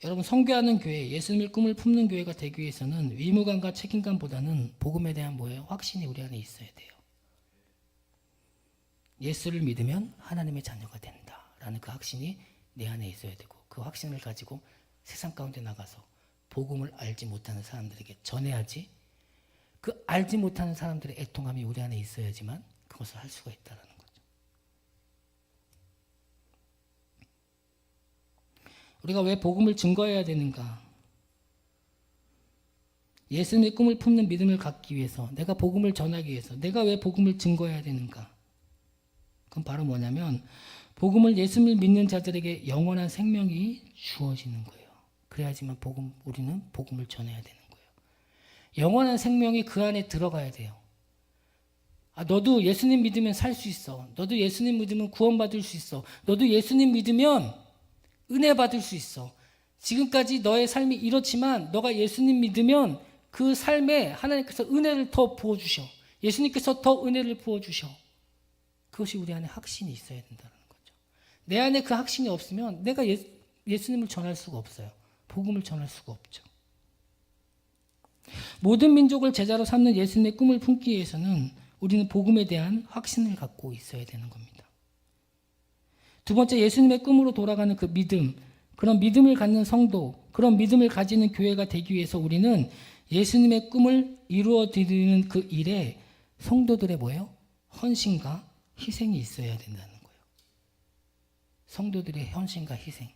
여러분, 선교하는 교회, 예수님의 꿈을 품는 교회가 되기 위해서는 의무감과 책임감보다는 복음에 대한 뭐예요? 확신이 우리 안에 있어야 돼요. 예수를 믿으면 하나님의 자녀가 된다라는 그 확신이 내 안에 있어야 되고, 그 확신을 가지고 세상 가운데 나가서 복음을 알지 못하는 사람들에게 전해야지, 그 알지 못하는 사람들의 애통함이 우리 안에 있어야지만 그것을 할 수가 있다는 거죠. 우리가 왜 복음을 증거해야 되는가? 예수님의 꿈을 품는 믿음을 갖기 위해서, 내가 복음을 전하기 위해서 내가 왜 복음을 증거해야 되는가? 그건 바로 뭐냐면 복음을 예수님을 믿는 자들에게 영원한 생명이 주어지는 거예요. 그래야지만 우리는 복음을 전해야 되는 거예요. 영원한 생명이 그 안에 들어가야 돼요. 아, 너도 예수님 믿으면 살 수 있어. 너도 예수님 믿으면 구원받을 수 있어. 너도 예수님 믿으면 은혜 받을 수 있어. 지금까지 너의 삶이 이렇지만 너가 예수님 믿으면 그 삶에 하나님께서 은혜를 더 부어주셔. 예수님께서 더 은혜를 부어주셔. 그것이 우리 안에 확신이 있어야 된다는 거죠. 내 안에 그 확신이 없으면 내가 예수님을 전할 수가 없어요. 복음을 전할 수가 없죠. 모든 민족을 제자로 삼는 예수님의 꿈을 품기 위해서는 우리는 복음에 대한 확신을 갖고 있어야 되는 겁니다. 두 번째, 예수님의 꿈으로 돌아가는 그 믿음, 그런 믿음을 갖는 성도, 그런 믿음을 가지는 교회가 되기 위해서 우리는 예수님의 꿈을 이루어 드리는 그 일에 성도들의 뭐예요? 헌신과 희생이 있어야 된다는 거예요. 성도들의 헌신과 희생.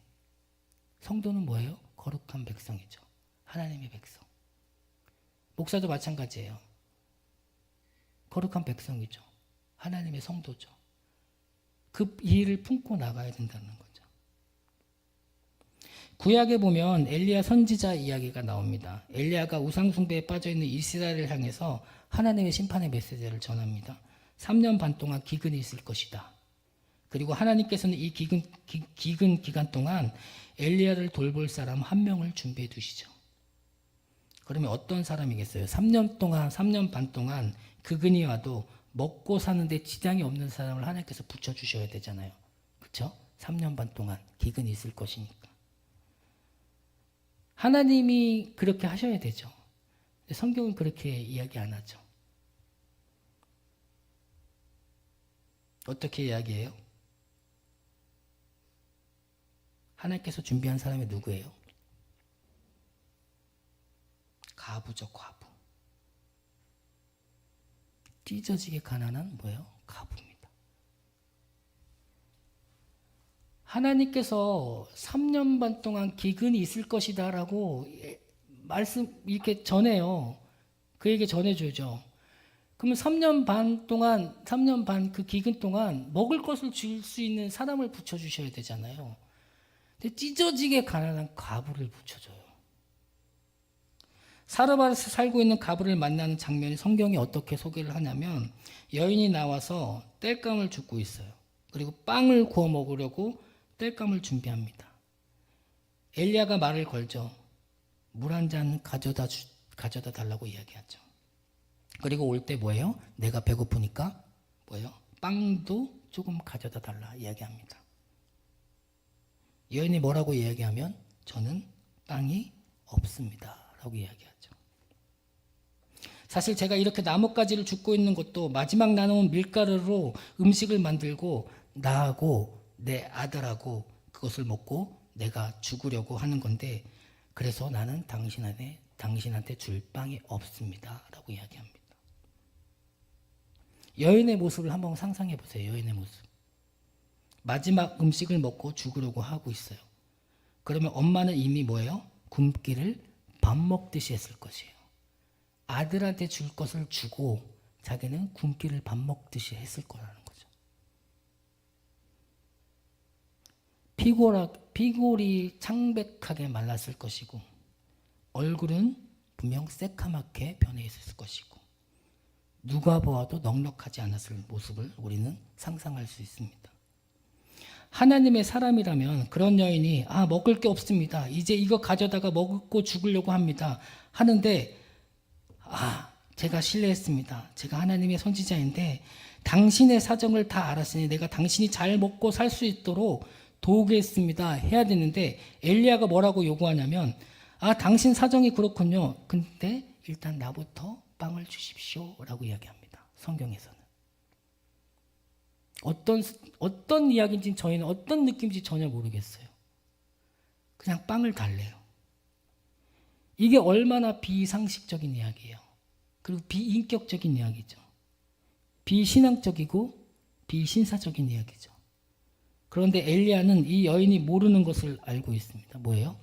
성도는 뭐예요? 거룩한 백성이죠. 하나님의 백성. 목사도 마찬가지예요. 거룩한 백성이죠. 하나님의 성도죠. 그 일을 품고 나가야 된다는 거죠. 구약에 보면 엘리야 선지자 이야기가 나옵니다. 엘리야가 우상숭배에 빠져있는 이스라엘을 향해서 하나님의 심판의 메시지를 전합니다. 3년 반 동안 기근이 있을 것이다. 그리고 하나님께서는 이 기근 기간 동안 엘리야를 돌볼 사람 한 명을 준비해 두시죠. 그러면 어떤 사람이겠어요? 3년 반 동안 기근이 와도 먹고 사는데 지장이 없는 사람을 하나님께서 붙여주셔야 되잖아요. 그렇죠? 3년 반 동안 기근이 있을 것이니까. 하나님이 그렇게 하셔야 되죠. 성경은 그렇게 이야기 안 하죠. 어떻게 이야기해요? 하나님께서 준비한 사람이 누구예요? 과부죠, 과부. 찢어지게 가난한 뭐예요? 과부입니다. 하나님께서 3년 반 동안 기근이 있을 것이다라고 말씀 이렇게 전해요. 그에게 전해주죠. 그러면 3년 반 그 기근 동안 먹을 것을 줄 수 있는 사람을 붙여주셔야 되잖아요. 근데 찢어지게 가난한 과부를 붙여줘요. 사르밧에서 살고 있는 과부를 만나는 장면이 성경이 어떻게 소개를 하냐면 여인이 나와서 땔감을 줍고 있어요. 그리고 빵을 구워 먹으려고 땔감을 준비합니다. 엘리야가 말을 걸죠. 물 한 잔 가져다 달라고 이야기하죠. 그리고 올 때 뭐예요? 내가 배고프니까 뭐예요? 빵도 조금 가져다 달라 이야기합니다. 여인이 뭐라고 이야기하면 저는 빵이 없습니다 라고 이야기하죠. 사실 제가 이렇게 나뭇가지를 줍고 있는 것도 마지막 나누은 밀가루로 음식을 만들고 나하고 내 아들하고 그것을 먹고 내가 죽으려고 하는 건데 그래서 나는 당신한테 줄 빵이 없습니다 라고 이야기합니다. 여인의 모습을 한번 상상해 보세요. 여인의 모습. 마지막 음식을 먹고 죽으려고 하고 있어요. 그러면 엄마는 이미 뭐예요? 굶기를 밥 먹듯이 했을 것이에요. 아들한테 줄 것을 주고 자기는 굶기를 밥 먹듯이 했을 거라는 거죠. 피골이 창백하게 말랐을 것이고 얼굴은 분명 새카맣게 변해 있을 것이고 누가 보아도 넉넉하지 않았을 모습을 우리는 상상할 수 있습니다. 하나님의 사람이라면 그런 여인이 먹을 게 없습니다. 이제 이거 가져다가 먹고 죽으려고 합니다. 하는데 제가 실례했습니다. 제가 하나님의 선지자인데 당신의 사정을 다 알았으니 내가 당신이 잘 먹고 살 수 있도록 도우겠습니다. 해야 되는데 엘리야가 뭐라고 요구하냐면 당신 사정이 그렇군요. 근데 일단 나부터 빵을 주십시오 라고 이야기합니다. 성경에서는. 어떤 이야기인지 저희는 어떤 느낌인지 전혀 모르겠어요. 그냥 빵을 달래요. 이게 얼마나 비상식적인 이야기예요. 그리고 비인격적인 이야기죠. 비신앙적이고 비신사적인 이야기죠. 그런데 엘리야는 이 여인이 모르는 것을 알고 있습니다. 뭐예요?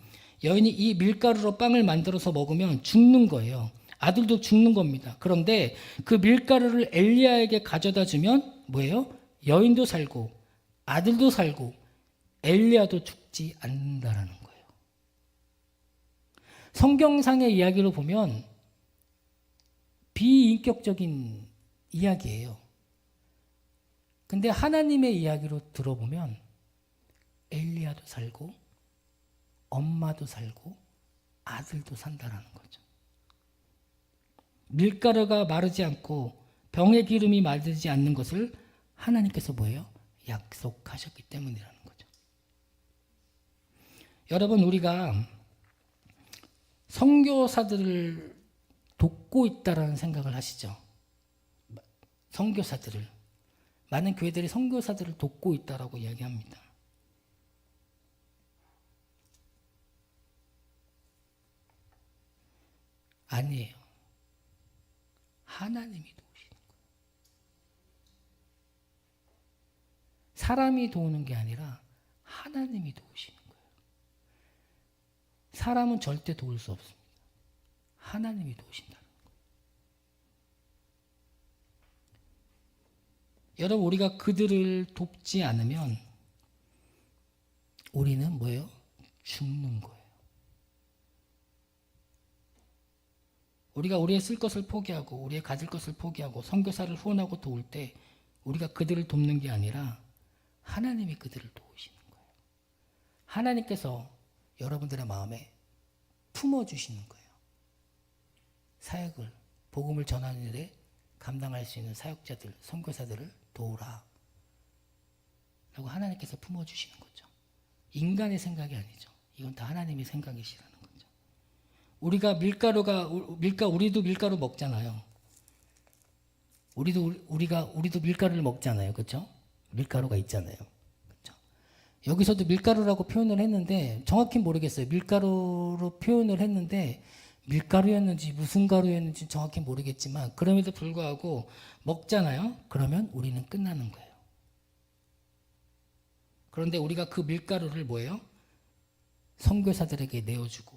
여인이 이 밀가루로 빵을 만들어서 먹으면 죽는 거예요. 아들도 죽는 겁니다. 그런데 그 밀가루를 엘리야에게 가져다 주면 뭐예요? 여인도 살고 아들도 살고 엘리야도 죽지 않는다라는 거예요. 성경상의 이야기로 보면 비인격적인 이야기예요. 근데 하나님의 이야기로 들어보면 엘리야도 살고 엄마도 살고 아들도 산다라는 거죠. 밀가루가 마르지 않고 병의 기름이 마르지 않는 것을 하나님께서 뭐예요? 약속하셨기 때문이라는 거죠. 여러분, 우리가 선교사들을 돕고 있다라는 생각을 하시죠? 선교사들을. 많은 교회들이 선교사들을 돕고 있다라고 이야기합니다. 아니에요. 하나님이 도우시는 거예요. 사람이 도우는 게 아니라 하나님이 도우시는 거예요. 사람은 절대 도울 수 없습니다. 하나님이 도우신다는 거예요. 여러분, 우리가 그들을 돕지 않으면 우리는 뭐예요? 죽는 거예요. 우리가 우리의 쓸 것을 포기하고 우리의 가질 것을 포기하고 선교사를 후원하고 도울 때 우리가 그들을 돕는 게 아니라 하나님이 그들을 도우시는 거예요. 하나님께서 여러분들의 마음에 품어주시는 거예요. 사역을, 복음을 전하는 일에 감당할 수 있는 사역자들, 선교사들을 도우라 라고 하나님께서 품어주시는 거죠. 인간의 생각이 아니죠. 이건 다 하나님의 생각이시라는 거죠. 우리가 우리도 밀가루 먹잖아요. 우리도 밀가루를 먹잖아요. 그렇죠? 밀가루가 있잖아요. 그렇죠? 여기서도 밀가루라고 표현을 했는데 정확히 모르겠어요. 밀가루로 표현을 했는데 밀가루였는지 무슨 가루였는지 정확히 모르겠지만 그럼에도 불구하고 먹잖아요. 그러면 우리는 끝나는 거예요. 그런데 우리가 그 밀가루를 뭐예요? 선교사들에게 내어주고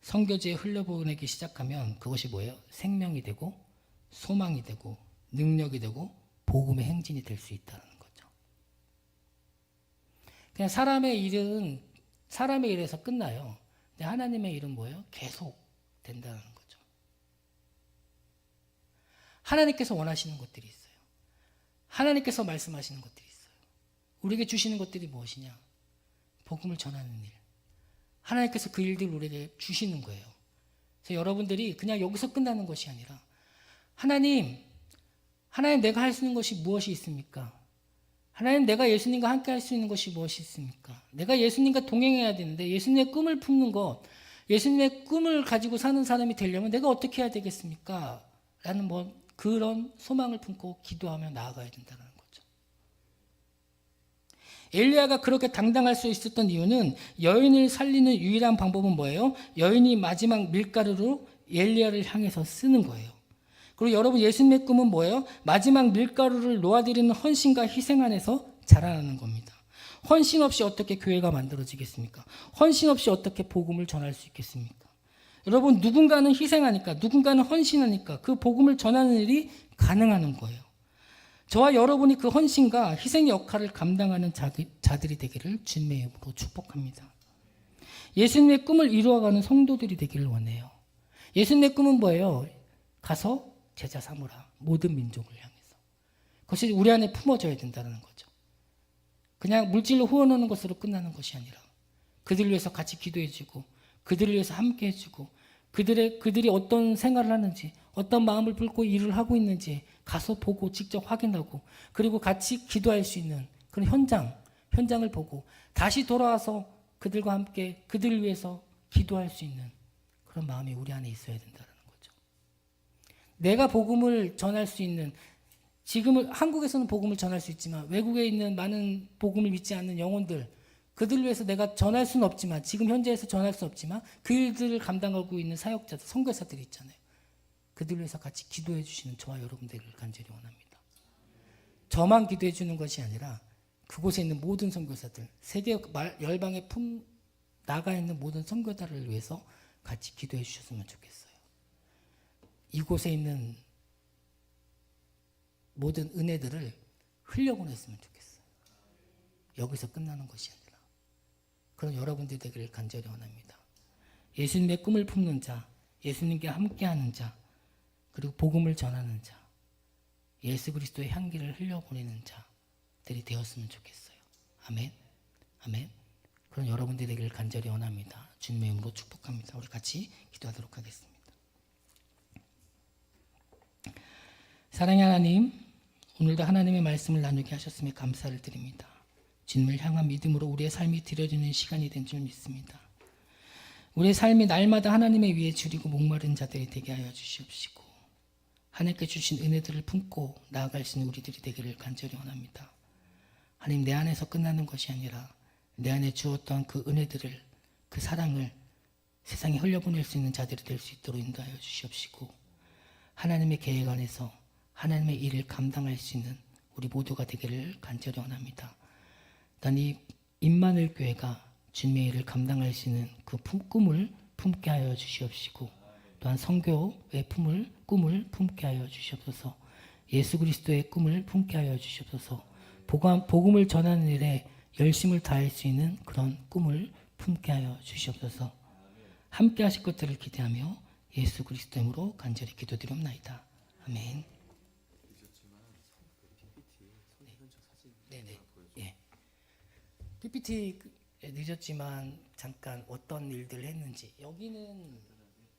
선교지에 흘려보내기 시작하면 그것이 뭐예요? 생명이 되고 소망이 되고 능력이 되고 복음의 행진이 될 수 있다는 거죠. 그냥 사람의 일에서 끝나요. 근데 하나님의 일은 뭐예요? 계속 된다는 거죠. 하나님께서 원하시는 것들이 있어요. 하나님께서 말씀하시는 것들이 있어요. 우리에게 주시는 것들이 무엇이냐? 복음을 전하는 일. 하나님께서 그 일들을 우리에게 주시는 거예요. 그래서 여러분들이 그냥 여기서 끝나는 것이 아니라 하나님 내가 할 수 있는 것이 무엇이 있습니까? 하나님 내가 예수님과 함께 할 수 있는 것이 무엇이 있습니까? 내가 예수님과 동행해야 되는데 예수님의 꿈을 품는 것, 예수님의 꿈을 가지고 사는 사람이 되려면 내가 어떻게 해야 되겠습니까? 라는 그런 소망을 품고 기도하며 나아가야 된다는 거죠. 엘리야가 그렇게 당당할 수 있었던 이유는 여인을 살리는 유일한 방법은 뭐예요? 여인이 마지막 밀가루로 엘리야를 향해서 쓰는 거예요. 그리고 여러분 예수님의 꿈은 뭐예요? 마지막 밀가루를 놓아드리는 헌신과 희생 안에서 자라나는 겁니다. 헌신 없이 어떻게 교회가 만들어지겠습니까? 헌신 없이 어떻게 복음을 전할 수 있겠습니까? 여러분 누군가는 희생하니까 누군가는 헌신하니까 그 복음을 전하는 일이 가능한 거예요. 저와 여러분이 그 헌신과 희생의 역할을 감당하는 자들이 되기를 주님의 이름으로 축복합니다. 예수님의 꿈을 이루어가는 성도들이 되기를 원해요. 예수님의 꿈은 뭐예요? 가서 제자 삼으라. 모든 민족을 향해서. 그것이 우리 안에 품어져야 된다는 거죠. 그냥 물질로 후원하는 것으로 끝나는 것이 아니라 그들을 위해서 같이 기도해주고 그들을 위해서 함께 해주고 그들이 어떤 생활을 하는지 어떤 마음을 품고 일을 하고 있는지 가서 보고 직접 확인하고 그리고 같이 기도할 수 있는 그런 현장을 보고 다시 돌아와서 그들과 함께 그들을 위해서 기도할 수 있는 그런 마음이 우리 안에 있어야 된다는 거죠. 내가 복음을 전할 수 있는 지금은 한국에서는 복음을 전할 수 있지만 외국에 있는 많은 복음을 믿지 않는 영혼들 그들을 위해서 내가 전할 수는 없지만 지금 현재에서 전할 수 없지만 그 일들을 감당하고 있는 사역자들, 선교사들이 있잖아요. 그들을 위해서 같이 기도해 주시는 저와 여러분들을 간절히 원합니다. 저만 기도해 주는 것이 아니라 그곳에 있는 모든 선교사들, 세계 열방에 나가 있는 모든 선교사를 위해서 같이 기도해 주셨으면 좋겠어요. 이곳에 있는 모든 은혜들을 흘려보냈으면 좋겠어요. 여기서 끝나는 것이 아니라 그런 여러분들 되기를 간절히 원합니다. 예수님의 꿈을 품는 자, 예수님께 함께하는 자, 그리고 복음을 전하는 자, 예수 그리스도의 향기를 흘려보내는 자들이 되었으면 좋겠어요. 아멘. 아멘. 그런 여러분들 되기를 간절히 원합니다. 주님의 이름으로 축복합니다. 우리 같이 기도하도록 하겠습니다. 사랑의 하나님, 오늘도 하나님의 말씀을 나누게 하셨음에 감사를 드립니다. 주님을 향한 믿음으로 우리의 삶이 드려지는 시간이 된 줄 믿습니다. 우리의 삶이 날마다 하나님의 위에 줄이고 목마른 자들이 되게 하여 주시옵시고 하나님께 주신 은혜들을 품고 나아갈 수 있는 우리들이 되기를 간절히 원합니다. 하나님 내 안에서 끝나는 것이 아니라 내 안에 주었던 그 은혜들을 그 사랑을 세상에 흘려보낼 수 있는 자들이 될 수 있도록 인도하여 주시옵시고 하나님의 계획 안에서 하나님의 일을 감당할 수 있는 우리 모두가 되기를 간절히 원합니다. 단 이 임마누엘 교회가 주님의 일을 감당할 수 있는 그 꿈을 품게 하여 주시옵시고 또한 선교의 꿈을 품게 하여 주시옵소서. 예수 그리스도의 꿈을 품게 하여 주시옵소서. 복음을 전하는 일에 열심을 다할 수 있는 그런 꿈을 품게 하여 주시옵소서. 함께 하실 것들을 기대하며 예수 그리스도 이름으로 간절히 기도드리옵나이다. 아멘. 네네. 예. PPT 늦었지만 잠깐 어떤 일들을 했는지. 여기는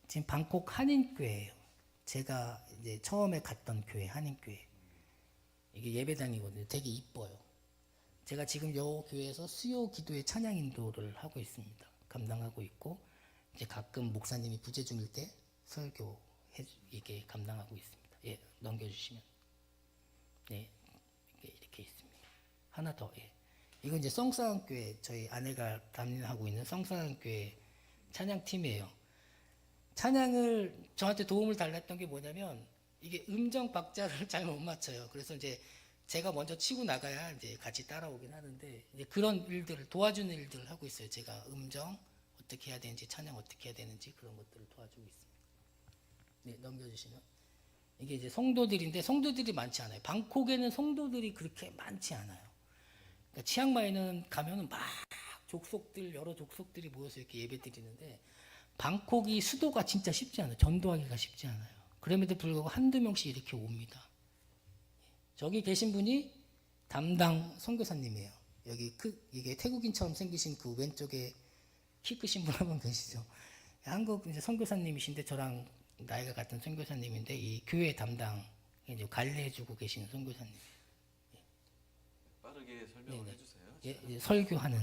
지금 방콕 한인교회예요. 제가 이제 처음에 갔던 교회, 한인교회. 이게 예배당이거든요. 되게 이뻐요. 제가 지금 요 교회에서 수요 기도의 찬양 인도를 하고 있습니다. 감당하고 있고, 이제 가끔 목사님이 부재 중일 때 설교 이게 감당하고 있습니다. 예, 넘겨주시면. 네, 이렇게 있습니다. 하나 더, 예. 이건 이제 성사학교회, 저희 아내가 담임하고 있는 성사학교회 찬양팀이에요. 찬양을 저한테 도움을 달랬던 게 뭐냐면, 이게 음정 박자를 잘 못 맞춰요. 그래서 이제 제가 먼저 치고 나가야 이제 같이 따라오긴 하는데, 이제 그런 일들을 도와주는 일들을 하고 있어요. 제가 음정 어떻게 해야 되는지, 찬양 어떻게 해야 되는지 그런 것들을 도와주고 있습니다. 네, 넘겨주시면. 이게 이제 성도들인데 성도들이 많지 않아요. 방콕에는 성도들이 그렇게 많지 않아요. 그러니까 치앙마이는 가면은 막 족속들, 여러 족속들이 모여서 이렇게 예배 드리는데, 방콕이 수도가 진짜 쉽지 않아요. 전도하기가 쉽지 않아요. 그럼에도 불구하고 한두 명씩 이렇게 옵니다. 저기 계신 분이 담당 선교사님이에요. 여기 이게 태국인처럼 생기신 그 왼쪽에 키 크신 분 한 분 계시죠. 한국 이제 선교사님이신데 저랑 나이가 같은 선교사님인데 이 교회 담당 이제 관리해주고 계시는 선교사님. 빠르게 설명을 해주세요. 예, 이제 설교하는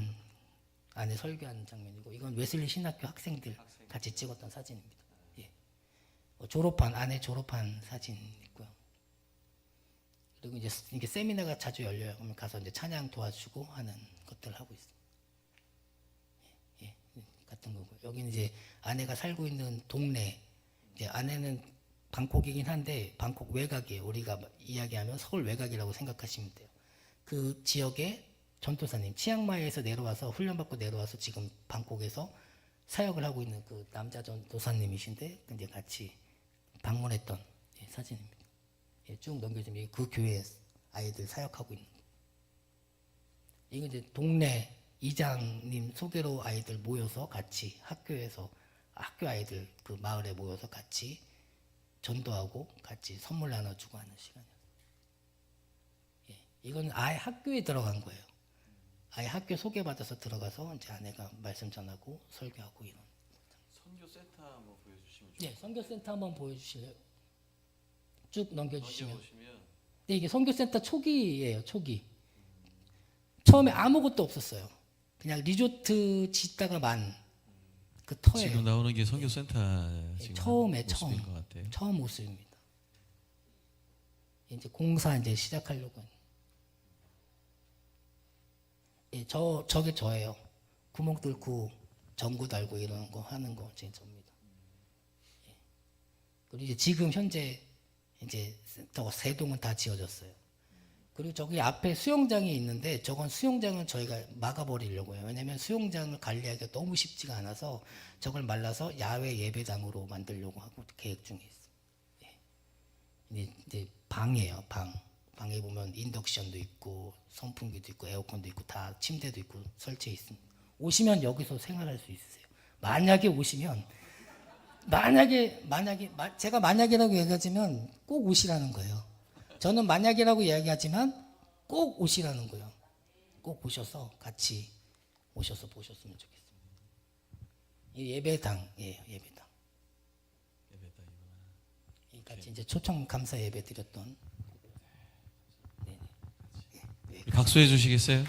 안에 설교하는 장면이고, 이건 웨슬리 신학교 학생들 같이 찍었던 사진입니다. 예. 안에 졸업한 사진 있고요. 그리고 이제 이게 세미나가 자주 열려요. 그러면 가서 이제 찬양 도와주고 하는 것들을 하고 있습니다. 예, 같은 거고. 여기는 이제 아내가 살고 있는 동네. 이제 아내는 방콕이긴 한데 방콕 외곽이에요. 우리가 이야기하면 서울 외곽이라고 생각하시면 돼요. 그 지역에 전도사님, 치앙마이에서 내려와서 훈련받고 내려와서 지금 방콕에서 사역을 하고 있는 그 남자 전도사님이신데 이제 같이 방문했던 사진입니다. 예, 쭉 넘겨주면 그 교회 아이들 사역하고 있는. 이건 이제 동네 이장님 소개로 아이들 모여서 같이 학교에서 학교 아이들 그 마을에 모여서 같이 전도하고 같이 선물 나눠주고 하는 시간이었어요. 예, 이건 아예 학교에 들어간 거예요. 아예 학교 소개받아서 들어가서 이제 아내가 말씀 전하고 설교하고 이런. 선교센터 한번 보여주시면 좋겠어요. 네, 선교센터 한번 보여주실래요? 쭉 넘겨주시면. 넘겨보시면 네, 이게 선교센터 초기예요, 초기. 처음에 아무것도 없었어요. 그냥 리조트 짓다가 만 그 터예요. 지금 나오는 게 선교센터 지금 처음에 모습인 것 같아요. 처음 모습입니다. 이제 공사 이제 시작하려고. 예, 저게 저예요. 구멍 뚫고 전구 달고 이런 거 하는 거 제 접니다. 예. 그리고 이제 지금 현재 이제 저 세 동은 다 지어졌어요. 그리고 저기 앞에 수영장이 있는데 저건 수영장은 저희가 막아버리려고 해요. 왜냐하면 수영장을 관리하기가 너무 쉽지가 않아서 저걸 말라서 야외 예배당으로 만들려고 하고 계획 중에 있어요. 예. 이제 방이에요. 방에 보면 인덕션도 있고 선풍기도 있고 에어컨도 있고 다 침대도 있고 설치해 있습니다. 오시면 여기서 생활할 수 있으세요. 만약에 오시면 제가 만약이라고 얘기하지만 꼭 오시라는 거예요. 저는 만약이라고 이야기하지만 꼭 오시라는 거예요. 꼭 오셔서 같이 오셔서 보셨으면 좋겠습니다. 이 예배당, 예, 예배당. 이 같이 이제 초청 감사 예배 드렸던. 박수해 주시겠어요?